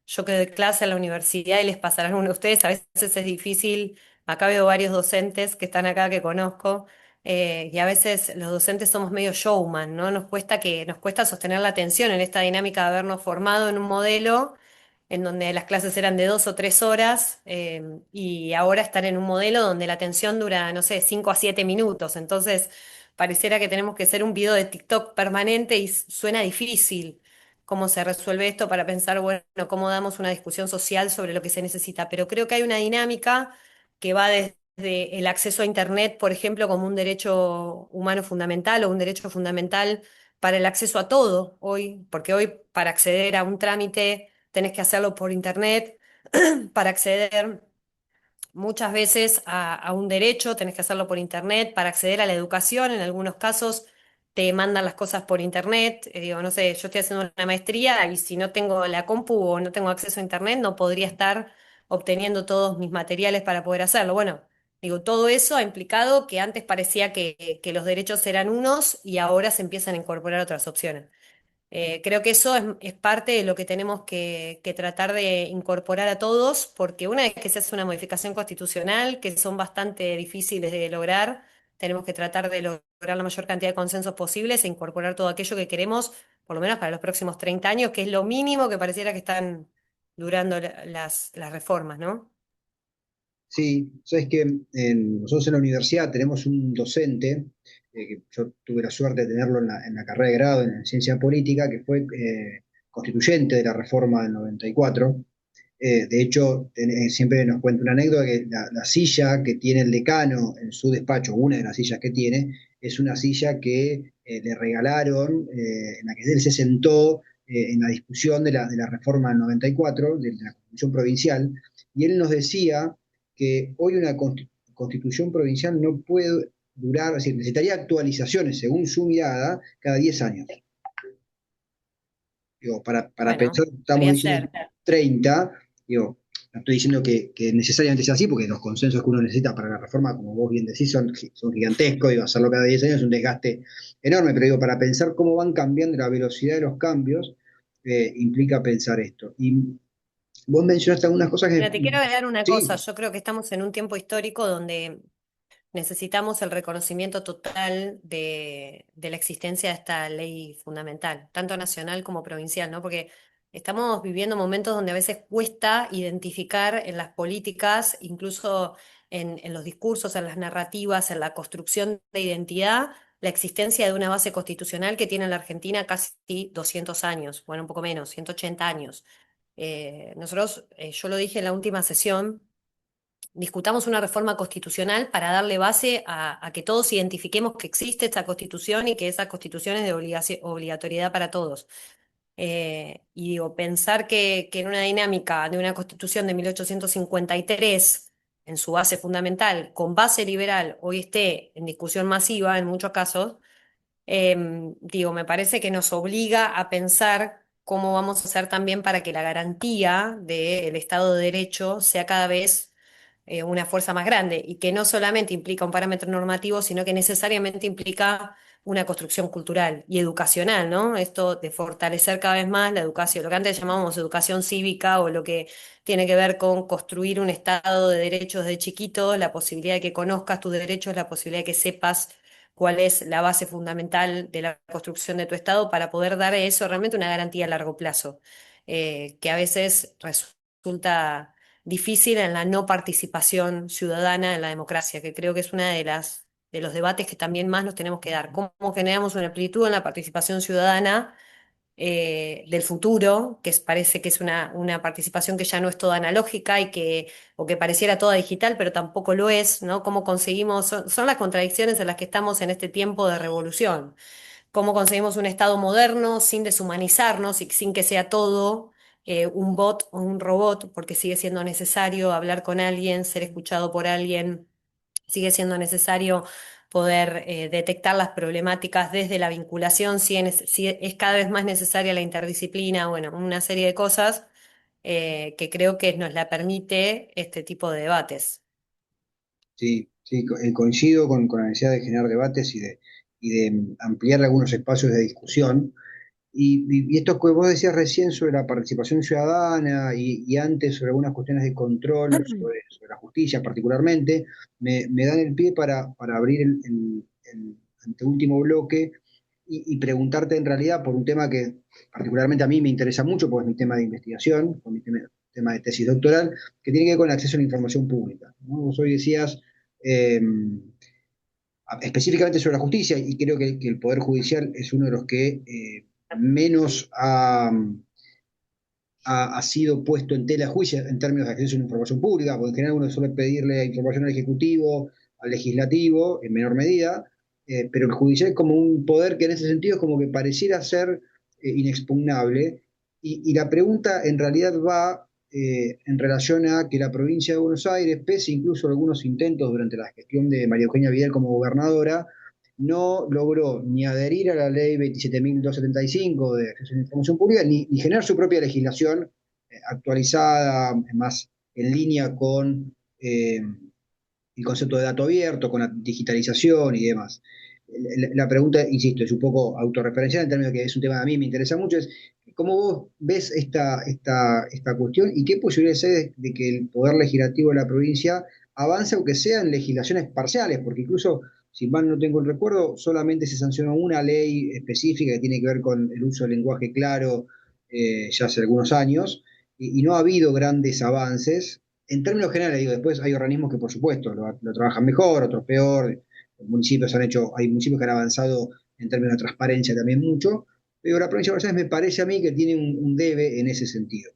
yo que doy clase en la universidad y les pasará a alguno de ustedes, a veces es difícil. Acá veo varios docentes que están acá que conozco, y a veces los docentes somos medio showman, ¿no? Nos cuesta sostener la atención en esta dinámica de habernos formado en un modelo en donde las clases eran de 2 o 3 horas, y ahora están en un modelo donde la atención dura, no sé, 5 a 7 minutos. Entonces, pareciera que tenemos que ser un video de TikTok permanente y suena difícil cómo se resuelve esto para pensar, bueno, cómo damos una discusión social sobre lo que se necesita. Pero creo que hay una dinámica que va desde el acceso a Internet, por ejemplo, como un derecho humano fundamental o un derecho fundamental para el acceso a todo hoy, porque hoy para acceder a un trámite tenés que hacerlo por Internet, para acceder muchas veces a un derecho, tenés que hacerlo por internet, para acceder a la educación, en algunos casos te mandan las cosas por internet. Digo, no sé, yo estoy haciendo una maestría y si no tengo la compu o no tengo acceso a internet, no podría estar obteniendo todos mis materiales para poder hacerlo. Bueno, digo, todo eso ha implicado que antes parecía que los derechos eran unos y ahora se empiezan a incorporar otras opciones. Creo que eso es parte de lo que tenemos que tratar de incorporar a todos, porque una vez que se hace una modificación constitucional, que son bastante difíciles de lograr, tenemos que tratar de lograr la mayor cantidad de consensos posibles e incorporar todo aquello que queremos, por lo menos para los próximos 30 años, que es lo mínimo que pareciera que están durando las reformas, ¿no? Sí, sabes que nosotros en la universidad tenemos un docente, que yo tuve la suerte de tenerlo en la carrera de grado en ciencia política, que fue constituyente de la reforma del 94. De hecho, siempre nos cuenta una anécdota que la silla que tiene el decano en su despacho, una de las sillas que tiene, es una silla que le regalaron, en la que él se sentó en la discusión de la reforma del 94, de la Constitución Provincial, y él nos decía que hoy una Constitución Provincial no puede durar, es decir, necesitaría actualizaciones, según su mirada, cada 10 años. Digo, para Bueno, pensar, estamos podría diciendo ser. 30, digo, no estoy diciendo que necesariamente sea así, porque los consensos que uno necesita para la reforma, como vos bien decís, son gigantescos, y hacerlo cada 10 años es un desgaste enorme, pero digo, para pensar cómo van cambiando la velocidad de los cambios, implica pensar esto. Y vos mencionaste algunas cosas Mira, que, te quiero agregar una cosa. sí, Yo creo que estamos en un tiempo histórico donde necesitamos el reconocimiento total de la existencia de esta ley fundamental, tanto nacional como provincial, ¿no? Porque estamos viviendo momentos donde a veces cuesta identificar en las políticas, incluso en los discursos, en las narrativas, en la construcción de identidad, la existencia de una base constitucional que tiene en la Argentina casi 200 años, bueno, un poco menos, 180 años. Yo lo dije en la última sesión, discutamos una reforma constitucional para darle base a que todos identifiquemos que existe esta constitución y que esa constitución es de obligatoriedad para todos. Y digo, pensar que en una dinámica de una constitución de 1853, en su base fundamental, con base liberal, hoy esté en discusión masiva en muchos casos, digo, me parece que nos obliga a pensar cómo vamos a hacer también para que la garantía del Estado de Derecho sea cada vez una fuerza más grande y que no solamente implica un parámetro normativo, sino que necesariamente implica una construcción cultural y educacional, ¿no? Esto de fortalecer cada vez más la educación, lo que antes llamábamos educación cívica o lo que tiene que ver con construir un estado de derechos de chiquito, la posibilidad de que conozcas tus derechos, la posibilidad de que sepas cuál es la base fundamental de la construcción de tu estado para poder dar eso realmente una garantía a largo plazo, que a veces resulta difícil en la no participación ciudadana en la democracia, que creo que es una de los debates que también más nos tenemos que dar. ¿Cómo generamos una amplitud en la participación ciudadana del futuro, parece que es una participación que ya no es toda analógica o que pareciera toda digital, pero tampoco lo es, ¿no? ¿Cómo conseguimos, son las contradicciones en las que estamos en este tiempo de revolución? ¿Cómo conseguimos un Estado moderno sin deshumanizarnos y sin que sea todo un bot o un robot, porque sigue siendo necesario hablar con alguien, ser escuchado por alguien, sigue siendo necesario poder detectar las problemáticas desde la vinculación, si es cada vez más necesaria la interdisciplina, bueno, una serie de cosas que creo que nos la permite este tipo de debates. Sí, sí, coincido con la necesidad de generar debates y de ampliar algunos espacios de discusión. Y esto que vos decías recién sobre la participación ciudadana y antes sobre algunas cuestiones de control, sobre la justicia particularmente, me dan el pie para abrir el anteúltimo bloque y preguntarte en realidad por un tema que particularmente a mí me interesa mucho, porque es mi tema de investigación, con mi tema de tesis doctoral, que tiene que ver con el acceso a la información pública, ¿no? Vos hoy decías eh, específicamente sobre la justicia, y creo que el Poder Judicial es uno de los que menos ha sido puesto en tela de juicio en términos de acceso a la información pública, porque en general uno suele pedirle información al Ejecutivo, al Legislativo, en menor medida, pero el Judicial es como un poder que en ese sentido es como que pareciera ser inexpugnable, y la pregunta en realidad va en relación a que la provincia de Buenos Aires, pese incluso a algunos intentos durante la gestión de María Eugenia Vidal como gobernadora, no logró ni adherir a la ley 27.275 de acceso a la información pública, ni generar su propia legislación actualizada, más en línea con el concepto de dato abierto, con la digitalización y demás. La pregunta, insisto, es un poco autorreferencial en términos de que es un tema que a mí me interesa mucho, es cómo vos ves esta cuestión y qué posibilidades hay de que el poder legislativo de la provincia avance, aunque sea en legislaciones parciales, porque incluso, si mal no tengo el recuerdo, solamente se sancionó una ley específica que tiene que ver con el uso del lenguaje claro ya hace algunos años, y no ha habido grandes avances en términos generales. Digo, después hay organismos que por supuesto lo trabajan mejor, otros peor. Hay municipios que han avanzado en términos de transparencia también mucho, pero la provincia de Buenos Aires me parece a mí que tiene un debe en ese sentido.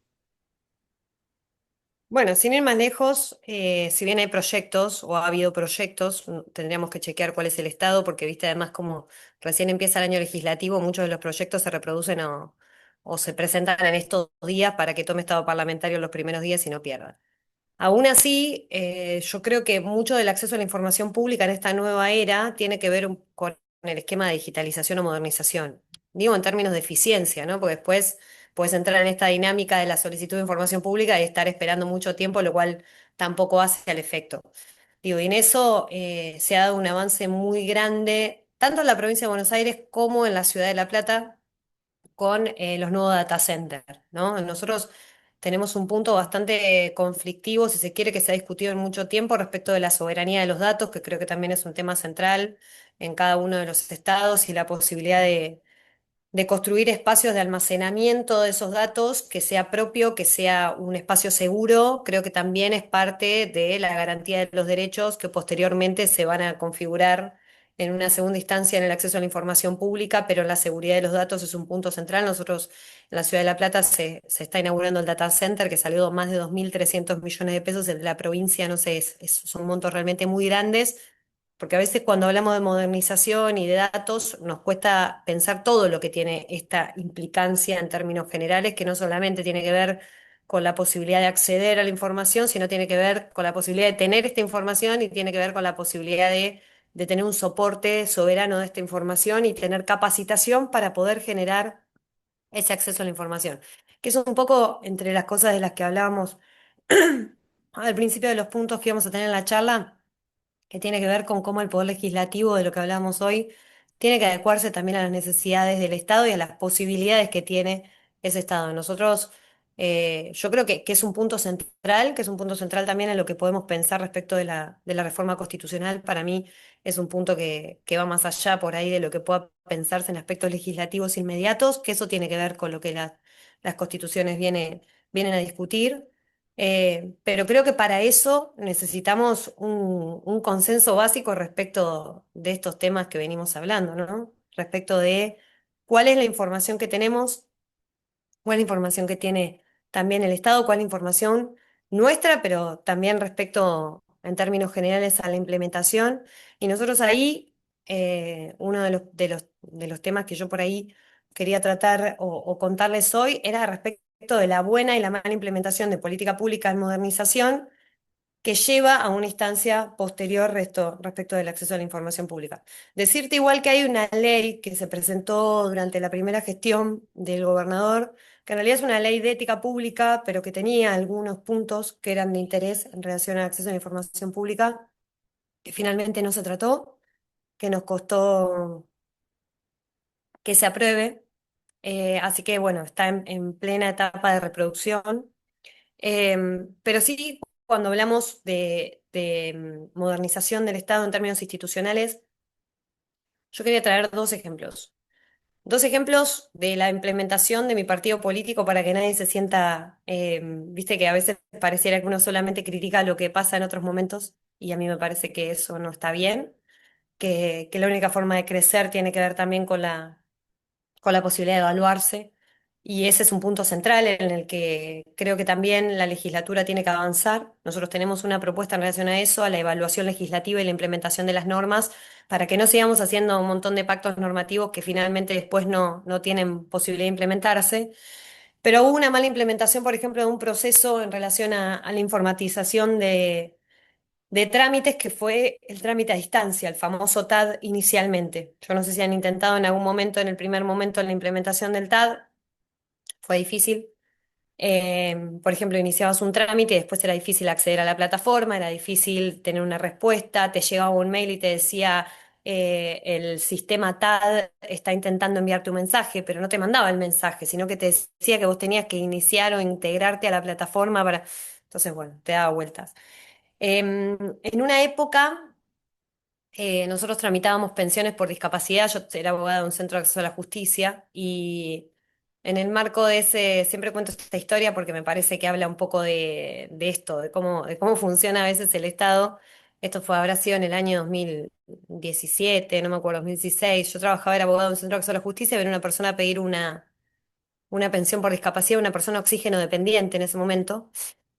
Bueno, sin ir más lejos, si bien hay proyectos o ha habido proyectos, tendríamos que chequear cuál es el estado, porque viste además como recién empieza el año legislativo, muchos de los proyectos se reproducen o se presentan en estos días para que tome estado parlamentario los primeros días y no pierdan. Aún así, yo creo que mucho del acceso a la información pública en esta nueva era tiene que ver con el esquema de digitalización o modernización. Digo en términos de eficiencia, ¿no? Porque después puedes entrar en esta dinámica de la solicitud de información pública y estar esperando mucho tiempo, lo cual tampoco hace al efecto. Digo, y en eso se ha dado un avance muy grande, tanto en la provincia de Buenos Aires como en la ciudad de La Plata con los nuevos data centers, ¿no? Nosotros tenemos un punto bastante conflictivo, si se quiere, que se ha discutido en mucho tiempo respecto de la soberanía de los datos, que creo que también es un tema central en cada uno de los estados y la posibilidad de construir espacios de almacenamiento de esos datos que sea propio, que sea un espacio seguro, creo que también es parte de la garantía de los derechos que posteriormente se van a configurar en una segunda instancia en el acceso a la información pública, pero la seguridad de los datos es un punto central. Nosotros en la Ciudad de La Plata se está inaugurando el data center que salió más de 2.300 millones de pesos, el de la provincia, no sé, son montos realmente muy grandes porque a veces cuando hablamos de modernización y de datos nos cuesta pensar todo lo que tiene esta implicancia en términos generales, que no solamente tiene que ver con la posibilidad de acceder a la información, sino tiene que ver con la posibilidad de tener esta información y tiene que ver con la posibilidad de tener un soporte soberano de esta información y tener capacitación para poder generar ese acceso a la información, que es un poco entre las cosas de las que hablábamos al principio de los puntos que íbamos a tener en la charla, que tiene que ver con cómo el poder legislativo, de lo que hablamos hoy, tiene que adecuarse también a las necesidades del Estado y a las posibilidades que tiene ese Estado. Nosotros, yo creo que es un punto central, que es un punto central también en lo que podemos pensar respecto de la reforma constitucional. Para mí es un punto que va más allá por ahí de lo que pueda pensarse en aspectos legislativos inmediatos, que eso tiene que ver con lo que las constituciones vienen a discutir. Pero creo que para eso necesitamos un consenso básico respecto de estos temas que venimos hablando, ¿no? Respecto de cuál es la información que tenemos, cuál es la información que tiene también el Estado, cuál es la información nuestra, pero también respecto en términos generales a la implementación. Y nosotros ahí, uno de los temas que yo por ahí quería tratar o contarles hoy era respecto de la buena y la mala implementación de política pública en modernización que lleva a una instancia posterior respecto del acceso a la información pública. Decirte igual que hay una ley que se presentó durante la primera gestión del gobernador, que en realidad es una ley de ética pública, pero que tenía algunos puntos que eran de interés en relación al acceso a la información pública, que finalmente no se trató, que nos costó que se apruebe. Así que bueno, está en plena etapa de reproducción. Pero sí, cuando hablamos de modernización del Estado en términos institucionales, yo quería traer dos ejemplos. Dos ejemplos de la implementación de mi partido político para que nadie se sienta, viste que a veces pareciera que uno solamente critica lo que pasa en otros momentos y a mí me parece que eso no está bien, que la única forma de crecer tiene que ver también con la posibilidad de evaluarse. Y ese es un punto central en el que creo que también la legislatura tiene que avanzar. Nosotros tenemos una propuesta en relación a eso, a la evaluación legislativa y la implementación de las normas, para que no sigamos haciendo un montón de pactos normativos que finalmente después no tienen posibilidad de implementarse. Pero hubo una mala implementación, por ejemplo, de un proceso en relación a la informatización de trámites que fue el trámite a distancia, el famoso TAD inicialmente. Yo no sé si han intentado en algún momento, en el primer momento en la implementación del TAD, fue difícil. Por ejemplo, iniciabas un trámite y después era difícil acceder a la plataforma, era difícil tener una respuesta, te llegaba un mail y te decía, el sistema TAD está intentando enviarte un mensaje, pero no te mandaba el mensaje, sino que te decía que vos tenías que iniciar o integrarte a la plataforma para... Entonces, bueno, te daba vueltas. En una época, nosotros tramitábamos pensiones por discapacidad, yo era abogada de un centro de acceso a la justicia y en el marco de ese, siempre cuento esta historia porque me parece que habla un poco de esto, de cómo funciona a veces el Estado. Esto fue, habrá sido en el año 2017, no me acuerdo, 2016. Yo trabajaba, era abogada de un centro de acceso a la justicia, y ver a una persona pedir una pensión por discapacidad, una persona oxígeno dependiente en ese momento.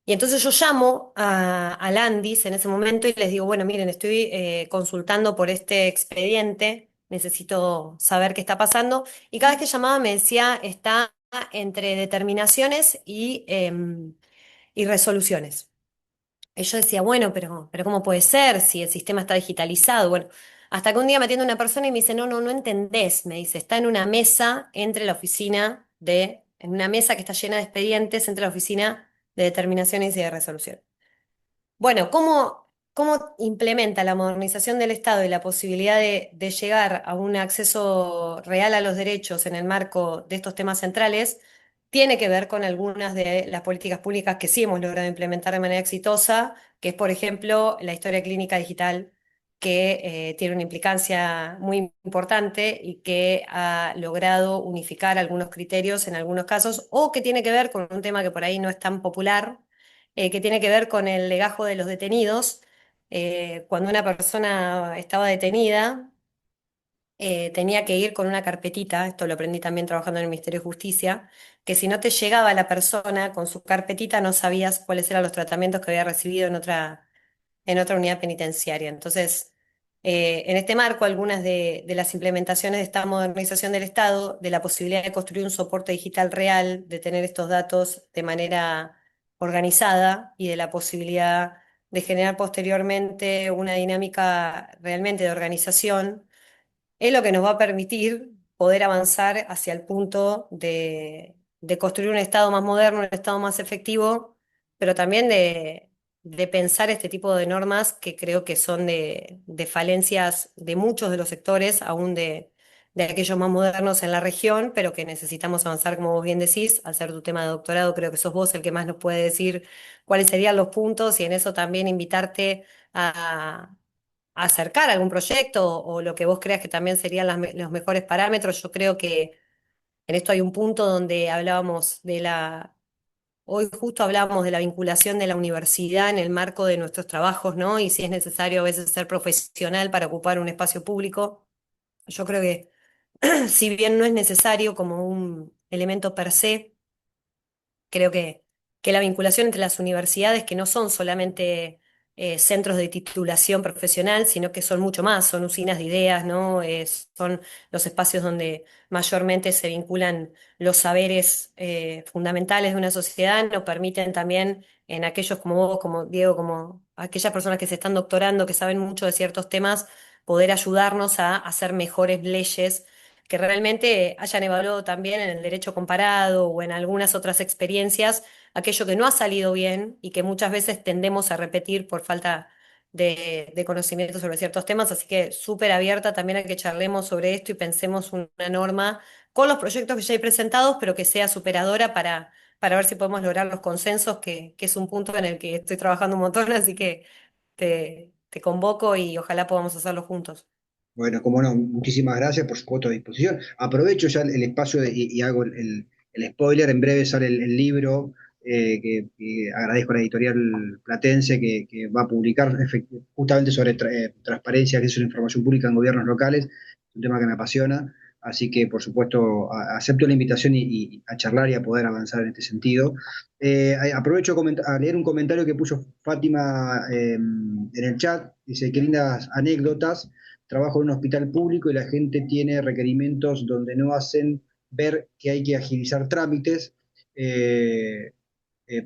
Y entonces yo llamo a Landis en ese momento y les digo, bueno, miren, estoy consultando por este expediente, necesito saber qué está pasando. Y cada vez que llamaba me decía, está entre determinaciones y resoluciones. Y yo decía, bueno, pero ¿cómo puede ser si el sistema está digitalizado? Bueno, hasta que un día me atiende una persona y me dice, no entendés, me dice, está en una mesa entre la oficina en una mesa que está llena de expedientes entre la oficina de determinaciones y de resolución. Bueno, ¿cómo implementa la modernización del Estado y la posibilidad de llegar a un acceso real a los derechos en el marco de estos temas centrales? Tiene que ver con algunas de las políticas públicas que sí hemos logrado implementar de manera exitosa, que es, por ejemplo, la historia clínica digital, que tiene una implicancia muy importante y que ha logrado unificar algunos criterios en algunos casos, o que tiene que ver con un tema que por ahí no es tan popular, que tiene que ver con el legajo de los detenidos. Cuando una persona estaba detenida, tenía que ir con una carpetita, esto lo aprendí también trabajando en el Ministerio de Justicia, que si no te llegaba la persona con su carpetita no sabías cuáles eran los tratamientos que había recibido en otra unidad penitenciaria. Entonces, en este marco, algunas de las implementaciones de esta modernización del Estado, de la posibilidad de construir un soporte digital real, de tener estos datos de manera organizada y de la posibilidad de generar posteriormente una dinámica realmente de organización, es lo que nos va a permitir poder avanzar hacia el punto de construir un Estado más moderno, un Estado más efectivo, pero también de pensar este tipo de normas que creo que son de falencias de muchos de los sectores, aún de aquellos más modernos en la región, pero que necesitamos avanzar, como vos bien decís, al ser tu tema de doctorado, creo que sos vos el que más nos puede decir cuáles serían los puntos y en eso también invitarte a acercar algún proyecto o lo que vos creas que también serían los mejores parámetros. Yo creo que en esto hay un punto donde hablábamos hoy justo hablábamos de la vinculación de la universidad en el marco de nuestros trabajos, ¿no? Y si es necesario a veces ser profesional para ocupar un espacio público. Yo creo que si bien no es necesario como un elemento per se, creo que la vinculación entre las universidades, que no son solamente centros de titulación profesional, sino que son mucho más, son usinas de ideas, ¿no? Son los espacios donde mayormente se vinculan los saberes fundamentales de una sociedad, nos permiten también en aquellos como vos, como Diego, como aquellas personas que se están doctorando, que saben mucho de ciertos temas, poder ayudarnos a hacer mejores leyes que realmente hayan evaluado también en el derecho comparado o en algunas otras experiencias aquello que no ha salido bien y que muchas veces tendemos a repetir por falta de conocimiento sobre ciertos temas. Así que súper abierta también a que charlemos sobre esto y pensemos una norma con los proyectos que ya hay presentados, pero que sea superadora para ver si podemos lograr los consensos, que es un punto en el que estoy trabajando un montón, así que te convoco y ojalá podamos hacerlo juntos. Bueno, como no, muchísimas gracias, por supuesto, a disposición. Aprovecho ya el espacio y hago el spoiler. En breve sale el libro que agradezco a la editorial Platense que va a publicar justamente sobre transparencia, que es una información pública en gobiernos locales. Es un tema que me apasiona. Así que, por supuesto, acepto la invitación y a charlar y a poder avanzar en este sentido. Aprovecho a leer un comentario que puso Fátima en el chat. Dice, qué lindas anécdotas. Trabajo en un hospital público y la gente tiene requerimientos donde no hacen ver que hay que agilizar trámites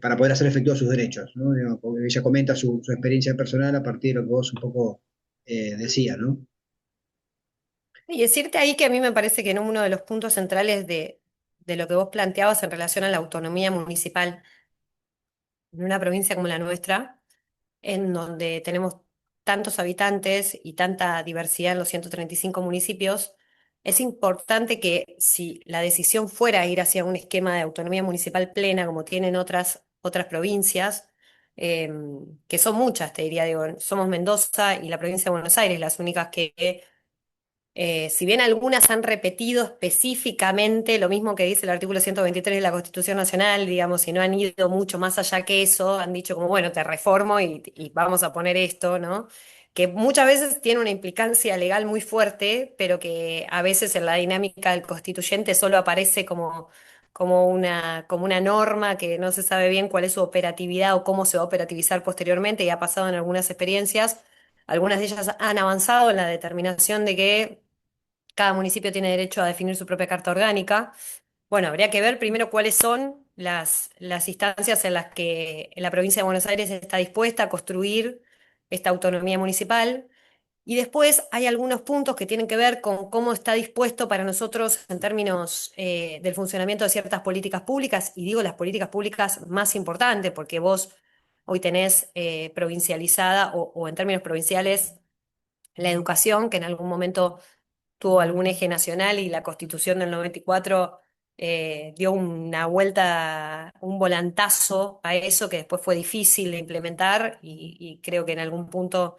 para poder hacer efectivos sus derechos, ¿no? Porque ella comenta su experiencia personal a partir de lo que vos un poco decías, ¿no? Y decirte ahí que a mí me parece que en uno de los puntos centrales de lo que vos planteabas en relación a la autonomía municipal en una provincia como la nuestra, en donde tenemos tantos habitantes y tanta diversidad en los 135 municipios, es importante que si la decisión fuera ir hacia un esquema de autonomía municipal plena, como tienen otras provincias, eh, que son muchas, te diría, digo, somos Mendoza y la provincia de Buenos Aires, las únicas que si bien algunas han repetido específicamente lo mismo que dice el artículo 123 de la Constitución Nacional, digamos, y no han ido mucho más allá que eso, han dicho como, bueno, te reformo y vamos a poner esto, ¿no? Que muchas veces tiene una implicancia legal muy fuerte, pero que a veces en la dinámica del constituyente solo aparece como una norma que no se sabe bien cuál es su operatividad o cómo se va a operativizar posteriormente, y ha pasado en algunas experiencias. Algunas de ellas han avanzado en la determinación de que cada municipio tiene derecho a definir su propia carta orgánica. Bueno, habría que ver primero cuáles son las instancias en las que la provincia de Buenos Aires está dispuesta a construir esta autonomía municipal. Y después hay algunos puntos que tienen que ver con cómo está dispuesto para nosotros en términos del funcionamiento de ciertas políticas públicas, y digo las políticas públicas más importantes, porque vos hoy tenés provincializada o en términos provinciales la educación, que en algún momento tuvo algún eje nacional y la Constitución del 94 dio una vuelta, un volantazo a eso que después fue difícil de implementar y creo que en algún punto,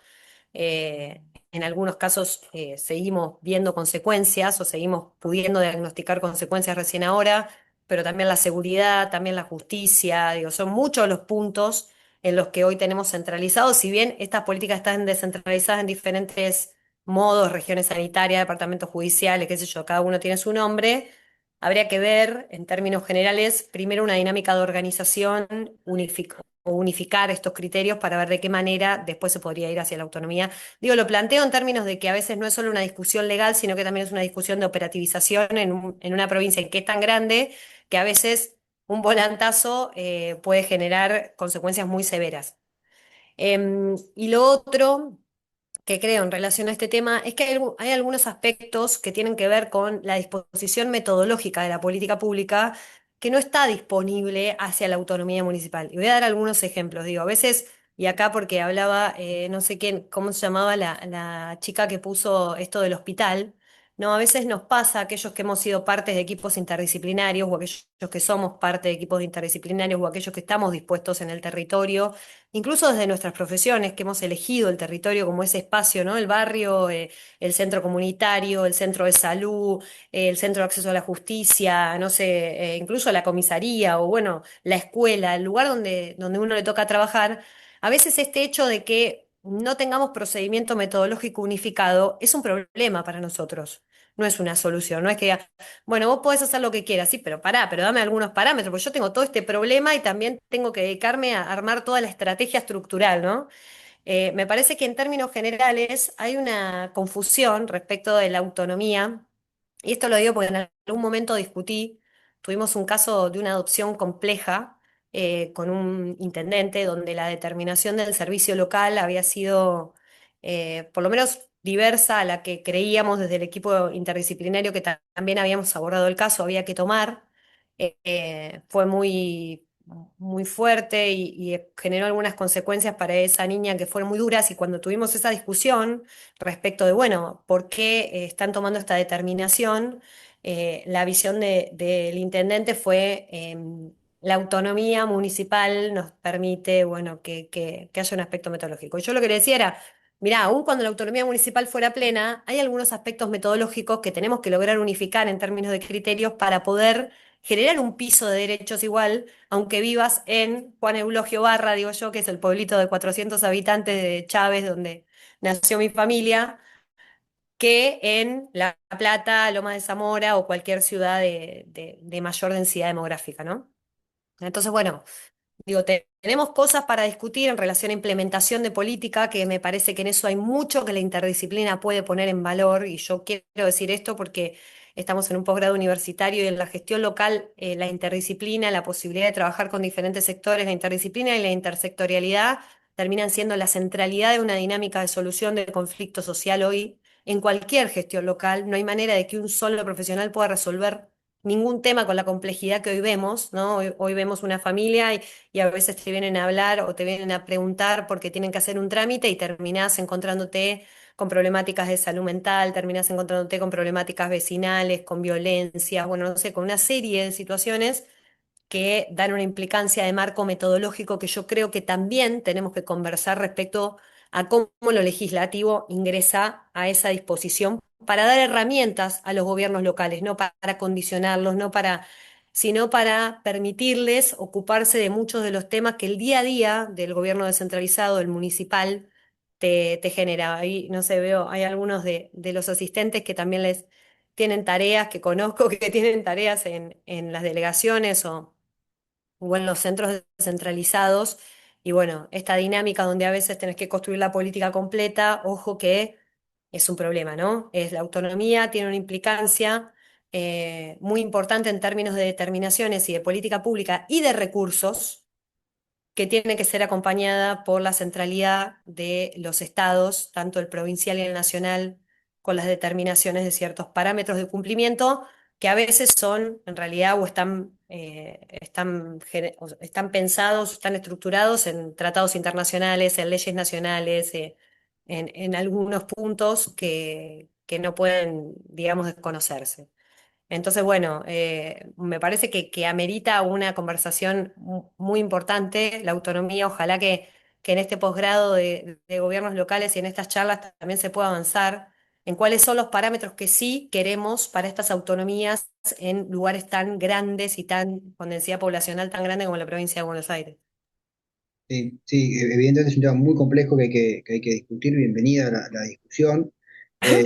en algunos casos, seguimos viendo consecuencias o seguimos pudiendo diagnosticar consecuencias recién ahora, pero también la seguridad, también la justicia, digo, son muchos los puntos en los que hoy tenemos centralizados, si bien estas políticas están descentralizadas en diferentes modos, regiones sanitarias, departamentos judiciales, qué sé yo, cada uno tiene su nombre. Habría que ver, en términos generales, primero una dinámica de organización, o unificar estos criterios para ver de qué manera después se podría ir hacia la autonomía. Digo, lo planteo en términos de que a veces no es solo una discusión legal, sino que también es una discusión de operativización en una provincia que es tan grande que a veces un volantazo puede generar consecuencias muy severas. Y lo otro que creo en relación a este tema es que hay algunos aspectos que tienen que ver con la disposición metodológica de la política pública que no está disponible hacia la autonomía municipal. Y voy a dar algunos ejemplos. Digo, a veces y acá porque hablaba, no sé quién, cómo se llamaba la chica que puso esto del hospital. No, a veces nos pasa, aquellos que hemos sido partes de equipos interdisciplinarios o aquellos que somos parte de equipos interdisciplinarios o aquellos que estamos dispuestos en el territorio, incluso desde nuestras profesiones, que hemos elegido el territorio como ese espacio, ¿no? El barrio, el centro comunitario, el centro de salud, el centro de acceso a la justicia, no sé, incluso la comisaría o bueno, la escuela, el lugar donde uno le toca trabajar. A veces este hecho de que no tengamos procedimiento metodológico unificado es un problema para nosotros. No es una solución, no es que, bueno, vos podés hacer lo que quieras, sí, pero pará, pero dame algunos parámetros, porque yo tengo todo este problema y también tengo que dedicarme a armar toda la estrategia estructural, ¿no? Me parece que en términos generales hay una confusión respecto de la autonomía, y esto lo digo porque en algún momento discutí, tuvimos un caso de una adopción compleja con un intendente donde la determinación del servicio local había sido por lo menos diversa a la que creíamos desde el equipo interdisciplinario que también habíamos abordado el caso, había que tomar. Fue muy fuerte y generó algunas consecuencias para esa niña que fueron muy duras y cuando tuvimos esa discusión respecto de, bueno, ¿por qué están tomando esta determinación? La visión del intendente fue la autonomía municipal nos permite, bueno, que haya un aspecto metodológico. Y yo lo que le decía era, mirá, aun cuando la autonomía municipal fuera plena, hay algunos aspectos metodológicos que tenemos que lograr unificar en términos de criterios para poder generar un piso de derechos igual, aunque vivas en Juan Eulogio Barra, digo yo, que es el pueblito de 400 habitantes de Chávez, donde nació mi familia, que en La Plata, Loma de Zamora o cualquier ciudad de mayor densidad demográfica, ¿no? Entonces, bueno. Digo, tenemos cosas para discutir en relación a implementación de política, que me parece que en eso hay mucho que la interdisciplina puede poner en valor, y yo quiero decir esto porque estamos en un posgrado universitario y en la gestión local, la interdisciplina, la posibilidad de trabajar con diferentes sectores, la interdisciplina y la intersectorialidad terminan siendo la centralidad de una dinámica de solución de conflicto social hoy. En cualquier gestión local, no hay manera de que un solo profesional pueda resolver ningún tema con la complejidad que hoy vemos, ¿no? Hoy vemos una familia y a veces te vienen a hablar o te vienen a preguntar porque tienen que hacer un trámite y terminás encontrándote con problemáticas de salud mental, terminás encontrándote con problemáticas vecinales, con violencia, bueno, no sé, con una serie de situaciones que dan una implicancia de marco metodológico que yo creo que también tenemos que conversar respecto a cómo lo legislativo ingresa a esa disposición para dar herramientas a los gobiernos locales, no para condicionarlos, no para, sino para permitirles ocuparse de muchos de los temas que el día a día del gobierno descentralizado, del municipal, te genera. Ahí, no sé, veo, hay algunos de los asistentes que también les tienen tareas, que conozco que tienen tareas en las delegaciones o en los centros descentralizados. Y bueno, esta dinámica donde a veces tenés que construir la política completa, ojo que es un problema, ¿no? Es la autonomía, tiene una implicancia muy importante en términos de determinaciones y de política pública y de recursos que tiene que ser acompañada por la centralidad de los estados, tanto el provincial y el nacional, con las determinaciones de ciertos parámetros de cumplimiento que a veces son, en realidad, o están pensados, están estructurados en tratados internacionales, en leyes nacionales, en algunos puntos que no pueden, digamos, desconocerse. Entonces, bueno, me parece que amerita una conversación muy importante, la autonomía. Ojalá que en este posgrado de gobiernos locales y en estas charlas también se pueda avanzar en cuáles son los parámetros que sí queremos para estas autonomías en lugares tan grandes y tan, con densidad poblacional tan grande como la provincia de Buenos Aires. Sí, sí, evidentemente es un tema muy complejo que hay que discutir. Bienvenida a la discusión. Eh,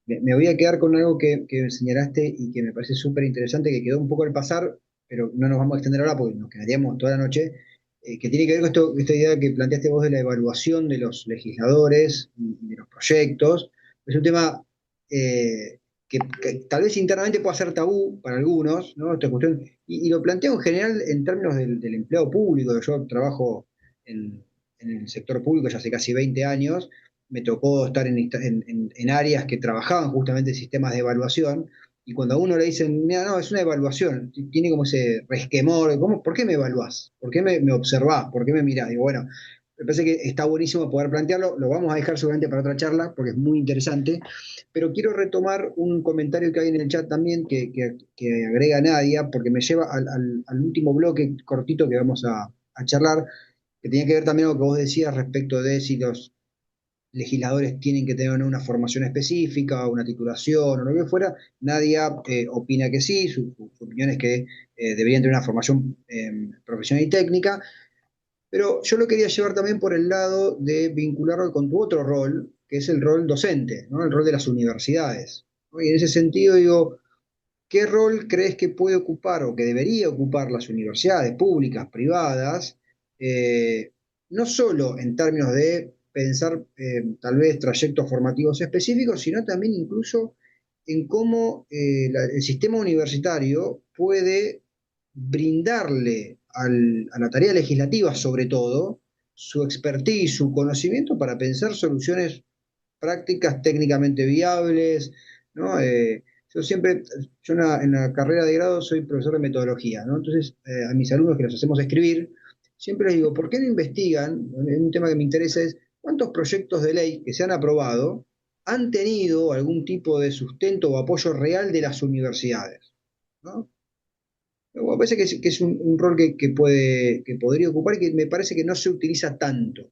me voy a quedar con algo que señalaste y que me parece súper interesante, que quedó un poco al pasar, pero no nos vamos a extender ahora porque nos quedaríamos toda la noche, que tiene que ver con esta idea que planteaste vos de la evaluación de los legisladores y de los proyectos. Es un tema que tal vez internamente pueda ser tabú para algunos, ¿no? Esta cuestión, y lo planteo en general en términos del empleo público. Yo trabajo en, en el sector público ya hace casi 20 años. Me tocó estar en áreas que trabajaban justamente en sistemas de evaluación, y cuando a uno le dicen, mira, no, es una evaluación, tiene como ese resquemor, ¿cómo, ¿por qué me evaluás? ¿Por qué me observás? ¿Por qué me mirás? Digo, bueno, me parece que está buenísimo poder plantearlo. Lo vamos a dejar seguramente para otra charla porque es muy interesante. Pero quiero retomar un comentario que hay en el chat también que agrega Nadia, porque me lleva al último bloque cortito que vamos a charlar, que tenía que ver también con lo que vos decías respecto de si los legisladores tienen que tener una formación específica, una titulación o lo que fuera. Nadia opina que sí, su opinión es que deberían tener una formación profesional y técnica, pero yo lo quería llevar también por el lado de vincularlo con tu otro rol, que es el rol docente, ¿no? El rol de las universidades, ¿no? Y en ese sentido digo, ¿qué rol crees que puede ocupar o que debería ocupar las universidades públicas, privadas, eh, no solo en términos de pensar tal vez trayectos formativos específicos, sino también incluso en cómo el sistema universitario puede brindarle a la tarea legislativa, sobre todo, su expertise, su conocimiento para pensar soluciones prácticas técnicamente viables, ¿no? Yo siempre, en la carrera de grado soy profesor de metodología, ¿no? Entonces, a mis alumnos que los hacemos escribir, siempre les digo, ¿por qué no investigan? Un tema que me interesa es, ¿cuántos proyectos de ley que se han aprobado han tenido algún tipo de sustento o apoyo real de las universidades? ¿No? Bueno, me parece que es un rol que podría ocupar y que me parece que no se utiliza tanto.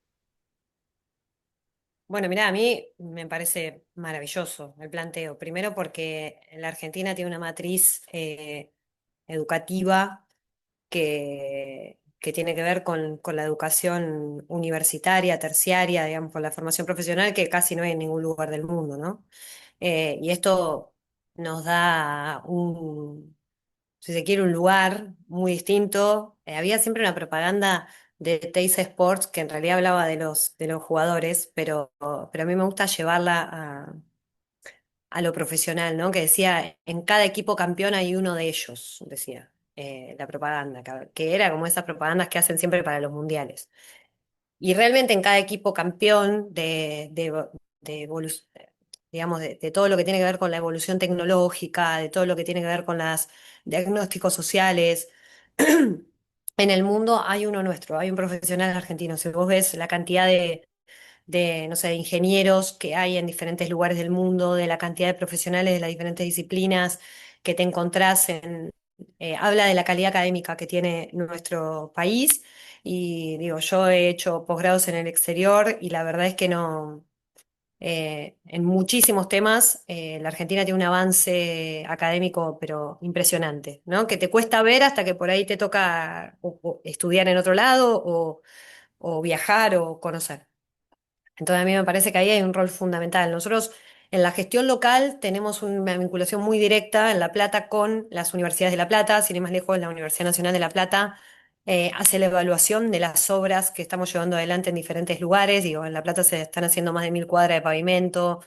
Bueno, mira, a mí me parece maravilloso el planteo. Primero porque la Argentina tiene una matriz educativa que tiene que ver con la educación universitaria, terciaria, digamos, con la formación profesional, que casi no hay en ningún lugar del mundo, ¿no? Y esto nos da si se quiere, un lugar muy distinto. Había siempre una propaganda de Teis Sports que en realidad hablaba de los jugadores, pero a mí me gusta llevarla a lo profesional, ¿no? Que decía, en cada equipo campeón hay uno de ellos, decía la propaganda, que era como esas propagandas que hacen siempre para los mundiales. Y realmente en cada equipo campeón digamos, de todo lo que tiene que ver con la evolución tecnológica, de todo lo que tiene que ver con los diagnósticos sociales, en el mundo hay uno nuestro, hay un profesional argentino. Si vos ves la cantidad no sé, de ingenieros que hay en diferentes lugares del mundo, de la cantidad de profesionales de las diferentes disciplinas que te encontrás habla de la calidad académica que tiene nuestro país. Y digo, yo he hecho posgrados en el exterior y la verdad es que no, en muchísimos temas, la Argentina tiene un avance académico, pero impresionante, ¿no? Que te cuesta ver hasta que por ahí te toca o estudiar en otro lado o viajar o conocer. Entonces a mí me parece que ahí hay un rol fundamental. Nosotros en la gestión local tenemos una vinculación muy directa en La Plata con las universidades de La Plata, sin ir más lejos, la Universidad Nacional de La Plata hace la evaluación de las obras que estamos llevando adelante en diferentes lugares. Digo, en La Plata se están haciendo más de 1.000 cuadras de pavimento.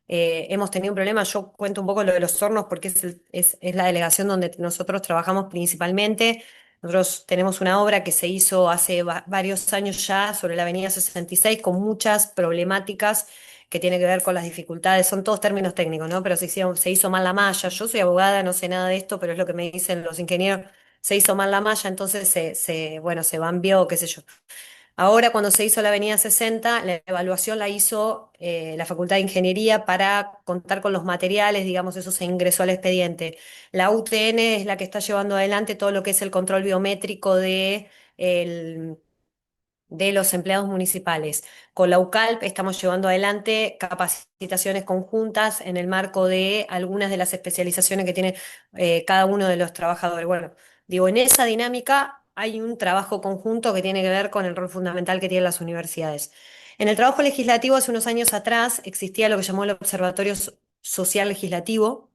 Hemos tenido un problema, yo cuento un poco lo de los hornos porque es la delegación donde nosotros trabajamos principalmente. Nosotros tenemos una obra que se hizo hace varios años ya sobre la Avenida 66 con muchas problemáticas que tienen que ver con las dificultades. Son todos términos técnicos, ¿no? Pero se hizo mal la malla. Yo soy abogada, no sé nada de esto, pero es lo que me dicen los ingenieros. Se hizo mal la malla, entonces bueno, se bambió, qué sé yo. Ahora, cuando se hizo la Avenida 60, la evaluación la hizo la Facultad de Ingeniería para contar con los materiales, digamos, eso se ingresó al expediente. La UTN es la que está llevando adelante todo lo que es el control biométrico de los empleados municipales. Con la UCALP estamos llevando adelante capacitaciones conjuntas en el marco de algunas de las especializaciones que tiene cada uno de los trabajadores. Bueno, digo, en esa dinámica hay un trabajo conjunto que tiene que ver con el rol fundamental que tienen las universidades. En el trabajo legislativo, hace unos años atrás, existía lo que llamó el Observatorio Social Legislativo,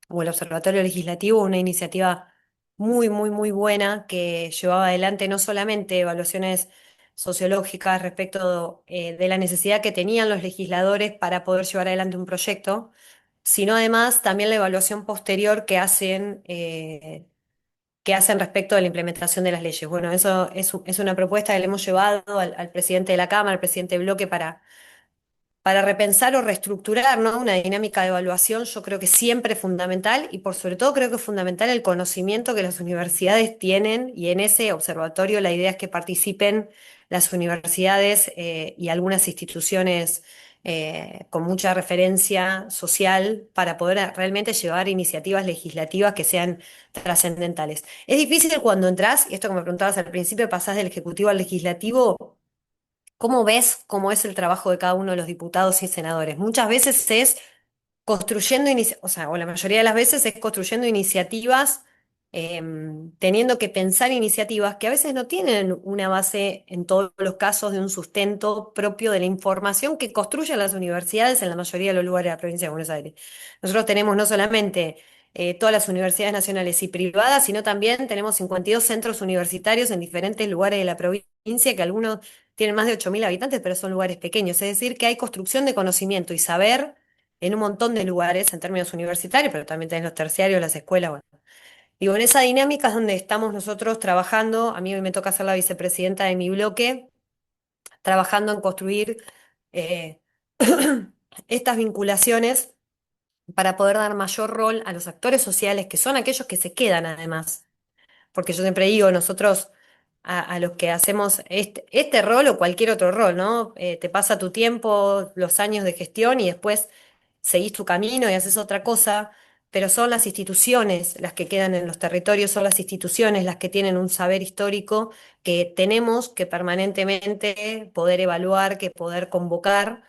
o el Observatorio Legislativo, una iniciativa muy, muy, muy buena que llevaba adelante no solamente evaluaciones sociológicas respecto de la necesidad que tenían los legisladores para poder llevar adelante un proyecto, sino además también la evaluación posterior que hacen respecto de la implementación de las leyes. Bueno, eso es una propuesta que le hemos llevado al presidente de la Cámara, al presidente de bloque, para repensar o reestructurar, ¿no? Una dinámica de evaluación, yo creo que siempre es fundamental y por sobre todo creo que es fundamental el conocimiento que las universidades tienen y en ese observatorio la idea es que participen las universidades y algunas instituciones con mucha referencia social para poder realmente llevar iniciativas legislativas que sean trascendentales. Es difícil cuando entras, y esto que me preguntabas al principio, pasás del ejecutivo al legislativo. ¿Cómo ves cómo es el trabajo de cada uno de los diputados y senadores? Muchas veces es construyendo, o sea, o la mayoría de las veces es construyendo iniciativas, teniendo que pensar iniciativas que a veces no tienen una base en todos los casos de un sustento propio de la información que construyen las universidades en la mayoría de los lugares de la provincia de Buenos Aires. Nosotros tenemos no solamente todas las universidades nacionales y privadas, sino también tenemos 52 centros universitarios en diferentes lugares de la provincia, que algunos tienen más de 8.000 habitantes, pero son lugares pequeños. Es decir, que hay construcción de conocimiento y saber en un montón de lugares en términos universitarios, pero también tenés los terciarios, las escuelas. Bueno. Digo, en esa dinámica es donde estamos nosotros trabajando. A mí hoy me toca ser la vicepresidenta de mi bloque, trabajando en construir eh, estas vinculaciones para poder dar mayor rol a los actores sociales, que son aquellos que se quedan además. Porque yo siempre digo, nosotros a los que hacemos este rol o cualquier otro rol, ¿no? Te pasa tu tiempo, los años de gestión y después seguís tu camino y haces otra cosa, pero son las instituciones las que quedan en los territorios, son las instituciones las que tienen un saber histórico que tenemos que permanentemente poder evaluar, que poder convocar.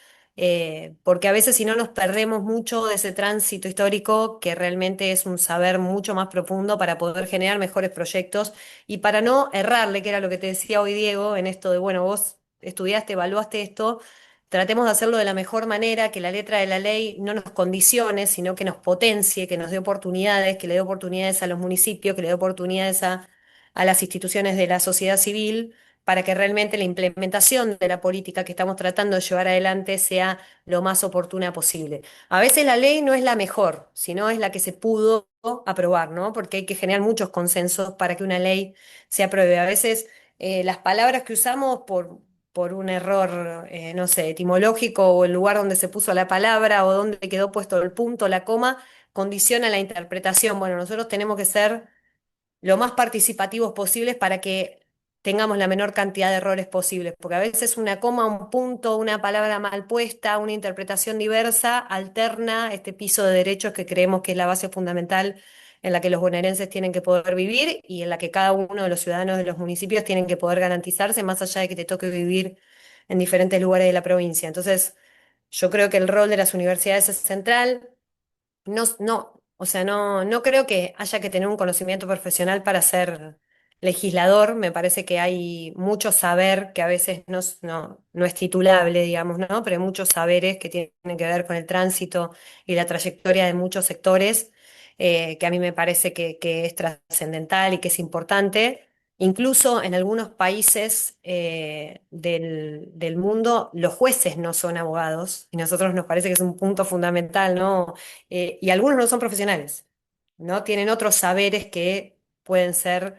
Porque a veces si no nos perdemos mucho de ese tránsito histórico que realmente es un saber mucho más profundo para poder generar mejores proyectos y para no errarle, que era lo que te decía hoy Diego, en esto de, bueno, vos estudiaste, evaluaste esto, tratemos de hacerlo de la mejor manera, que la letra de la ley no nos condicione, sino que nos potencie, que nos dé oportunidades, que le dé oportunidades a los municipios, que le dé oportunidades a las instituciones de la sociedad civil, para que realmente la implementación de la política que estamos tratando de llevar adelante sea lo más oportuna posible. A veces la ley no es la mejor, sino es la que se pudo aprobar, ¿no? Porque hay que generar muchos consensos para que una ley se apruebe. A veces las palabras que usamos por un error, no sé, etimológico o el lugar donde se puso la palabra o donde quedó puesto el punto, la coma, condiciona la interpretación. Bueno, nosotros tenemos que ser lo más participativos posibles para que tengamos la menor cantidad de errores posibles, porque a veces una coma, un punto, una palabra mal puesta, una interpretación diversa alterna este piso de derechos que creemos que es la base fundamental en la que los bonaerenses tienen que poder vivir y en la que cada uno de los ciudadanos de los municipios tienen que poder garantizarse, más allá de que te toque vivir en diferentes lugares de la provincia. Entonces, yo creo que el rol de las universidades es central. No, no, o sea, no creo que haya que tener un conocimiento profesional para ser legislador. Me parece que hay mucho saber que a veces no es titulable, digamos, ¿no? Pero hay muchos saberes que tienen que ver con el tránsito y la trayectoria de muchos sectores, que a mí me parece que es trascendental y que es importante. Incluso en algunos países del mundo, los jueces no son abogados, y nosotros nos parece que es un punto fundamental, ¿no? Y algunos no son profesionales, ¿no? Tienen otros saberes que pueden ser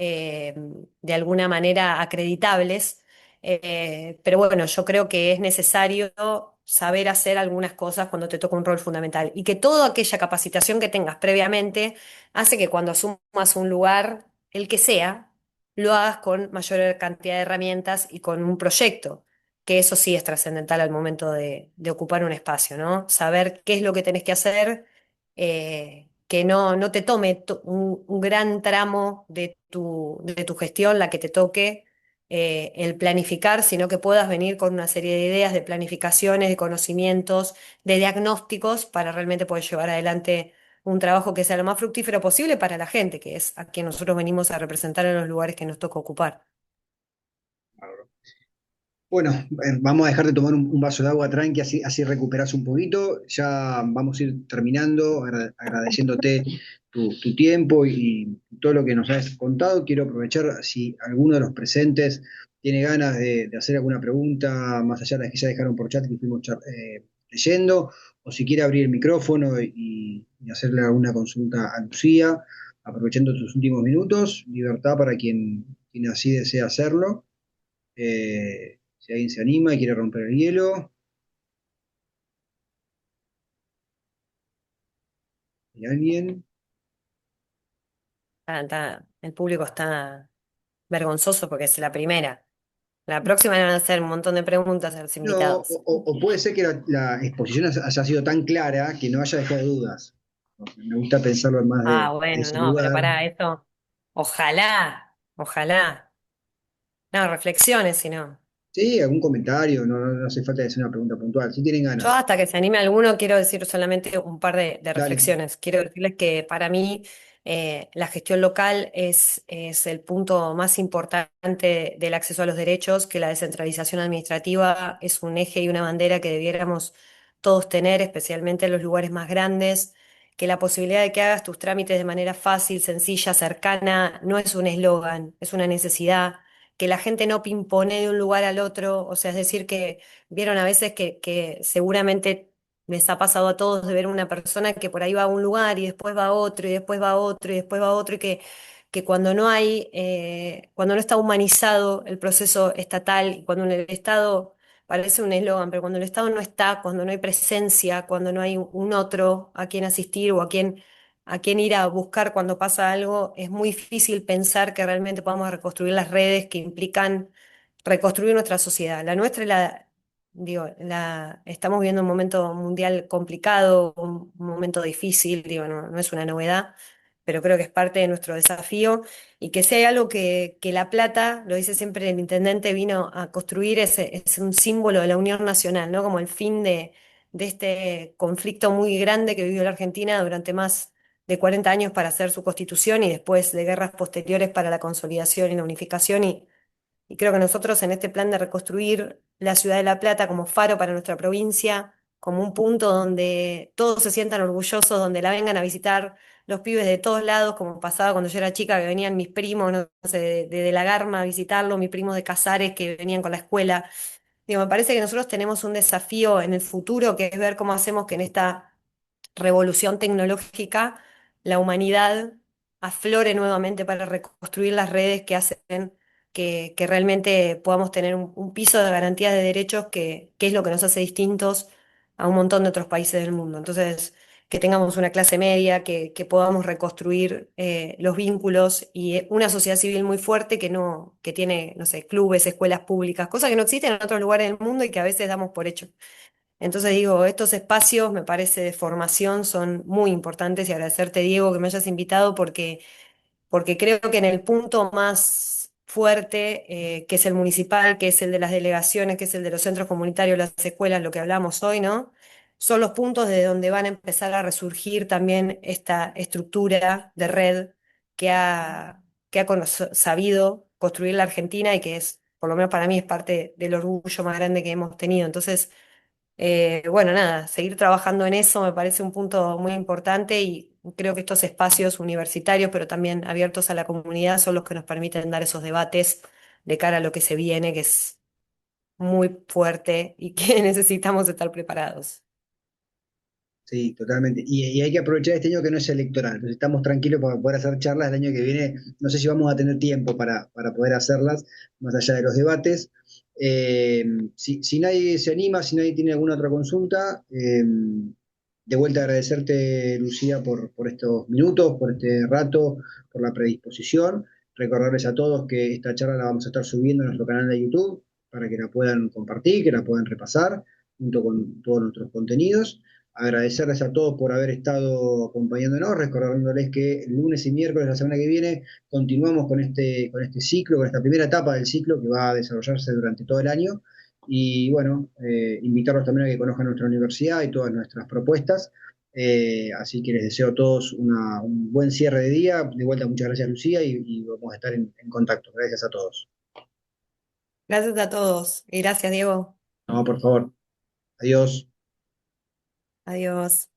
eh, de alguna manera acreditables, pero bueno, yo creo que es necesario saber hacer algunas cosas cuando te toca un rol fundamental y que toda aquella capacitación que tengas previamente hace que cuando asumas un lugar, el que sea, lo hagas con mayor cantidad de herramientas y con un proyecto, que eso sí es trascendental al momento de ocupar un espacio, ¿no? Saber qué es lo que tenés que hacer, que no te tome un gran tramo de tu gestión, la que te toque el planificar, sino que puedas venir con una serie de ideas, de planificaciones, de conocimientos, de diagnósticos para realmente poder llevar adelante un trabajo que sea lo más fructífero posible para la gente, que es a quien nosotros venimos a representar en los lugares que nos toca ocupar. Bueno, vamos a dejar de tomar un vaso de agua tranqui, así recuperas un poquito. Ya vamos a ir terminando, agradeciéndote tu tiempo y todo lo que nos has contado. Quiero aprovechar si alguno de los presentes tiene ganas de hacer alguna pregunta, más allá de las que ya dejaron por chat que fuimos leyendo, o si quiere abrir el micrófono y hacerle alguna consulta a Lucía, aprovechando tus últimos minutos. Libertad para quien así desea hacerlo. Si alguien se anima y quiere romper el hielo. ¿Hay alguien? El público está vergonzoso porque es la primera. La próxima le van a hacer un montón de preguntas a los No, invitados. o puede ser que la exposición haya sido tan clara que no haya dejado dudas. Me gusta pensarlo más Ah, de bueno, ese no, pero lugar. para eso, ojalá, ojalá. No, reflexiones, si no. Sí, algún comentario, no hace falta hacer una pregunta puntual. Si tienen Yo ganas, hasta que se anime alguno quiero decir solamente un par de dale. reflexiones. Quiero decirles que para mí la gestión local es el punto más importante del acceso a los derechos, que la descentralización administrativa es un eje y una bandera que debiéramos todos tener, especialmente en los lugares más grandes, que la posibilidad de que hagas tus trámites de manera fácil, sencilla, cercana, no es un eslogan, es una necesidad, que la gente no pimpone de un lugar al otro, o sea, es decir que vieron a veces que seguramente les ha pasado a todos de ver una persona que por ahí va a un lugar y después va a otro y después va a otro y después va a otro y que cuando no hay, cuando no está humanizado el proceso estatal y cuando el Estado parece un eslogan, pero cuando el Estado no está, cuando no hay presencia, cuando no hay un otro a quien asistir o a quien ir a buscar cuando pasa algo, es muy difícil pensar que realmente podamos reconstruir las redes que implican reconstruir nuestra sociedad. La nuestra, digo, estamos viviendo un momento mundial complicado, un momento difícil, digo, no es una novedad, pero creo que es parte de nuestro desafío y que si hay algo que La Plata, lo dice siempre el intendente, vino a construir, es un símbolo de la unión nacional, ¿no? Como el fin de este conflicto muy grande que vivió la Argentina durante más de 40 años para hacer su constitución y después de guerras posteriores para la consolidación y la unificación y creo que nosotros en este plan de reconstruir la ciudad de La Plata como faro para nuestra provincia, como un punto donde todos se sientan orgullosos, donde la vengan a visitar los pibes de todos lados, como pasaba cuando yo era chica, que venían mis primos, no sé, de La Garma a visitarlo, mis primos de Casares que venían con la escuela. Digo, me parece que nosotros tenemos un desafío en el futuro, que es ver cómo hacemos que en esta revolución tecnológica, la humanidad aflore nuevamente para reconstruir las redes que hacen que realmente podamos tener un piso de garantía de derechos que es lo que nos hace distintos a un montón de otros países del mundo. Entonces, que tengamos una clase media, que podamos reconstruir los vínculos y una sociedad civil muy fuerte que no, que tiene, no sé, clubes, escuelas públicas, cosas que no existen en otros lugares del mundo y que a veces damos por hecho. Entonces digo, estos espacios me parece de formación son muy importantes y agradecerte, Diego, que me hayas invitado porque creo que en el punto más fuerte, que es el municipal, que es el de las delegaciones, que es el de los centros comunitarios, las escuelas, lo que hablamos hoy, ¿no? Son los puntos de donde van a empezar a resurgir también esta estructura de red que ha sabido construir la Argentina y que es, por lo menos para mí, es parte del orgullo más grande que hemos tenido. Entonces, bueno, nada, seguir trabajando en eso me parece un punto muy importante y creo que estos espacios universitarios, pero también abiertos a la comunidad, son los que nos permiten dar esos debates de cara a lo que se viene, que es muy fuerte y que necesitamos estar preparados. Sí, totalmente. Y hay que aprovechar este año que no es electoral. Entonces estamos tranquilos para poder hacer charlas el año que viene. No sé si vamos a tener tiempo para poder hacerlas, más allá de los debates. Si nadie se anima, si nadie tiene alguna otra consulta, de vuelta agradecerte, Lucía, por estos minutos, por este rato, por la predisposición. Recordarles a todos que esta charla la vamos a estar subiendo en nuestro canal de YouTube para que la puedan compartir, que la puedan repasar junto con todos nuestros contenidos. Agradecerles a todos por haber estado acompañándonos, recordándoles que el lunes y miércoles de la semana que viene continuamos con este ciclo, con esta primera etapa del ciclo que va a desarrollarse durante todo el año. Y bueno, invitarlos también a que conozcan nuestra universidad y todas nuestras propuestas. Así que les deseo a todos un buen cierre de día. De vuelta, muchas gracias, Lucía, y vamos a estar en contacto. Gracias a todos. Gracias a todos y gracias, Diego. No, por favor. Adiós. Adiós.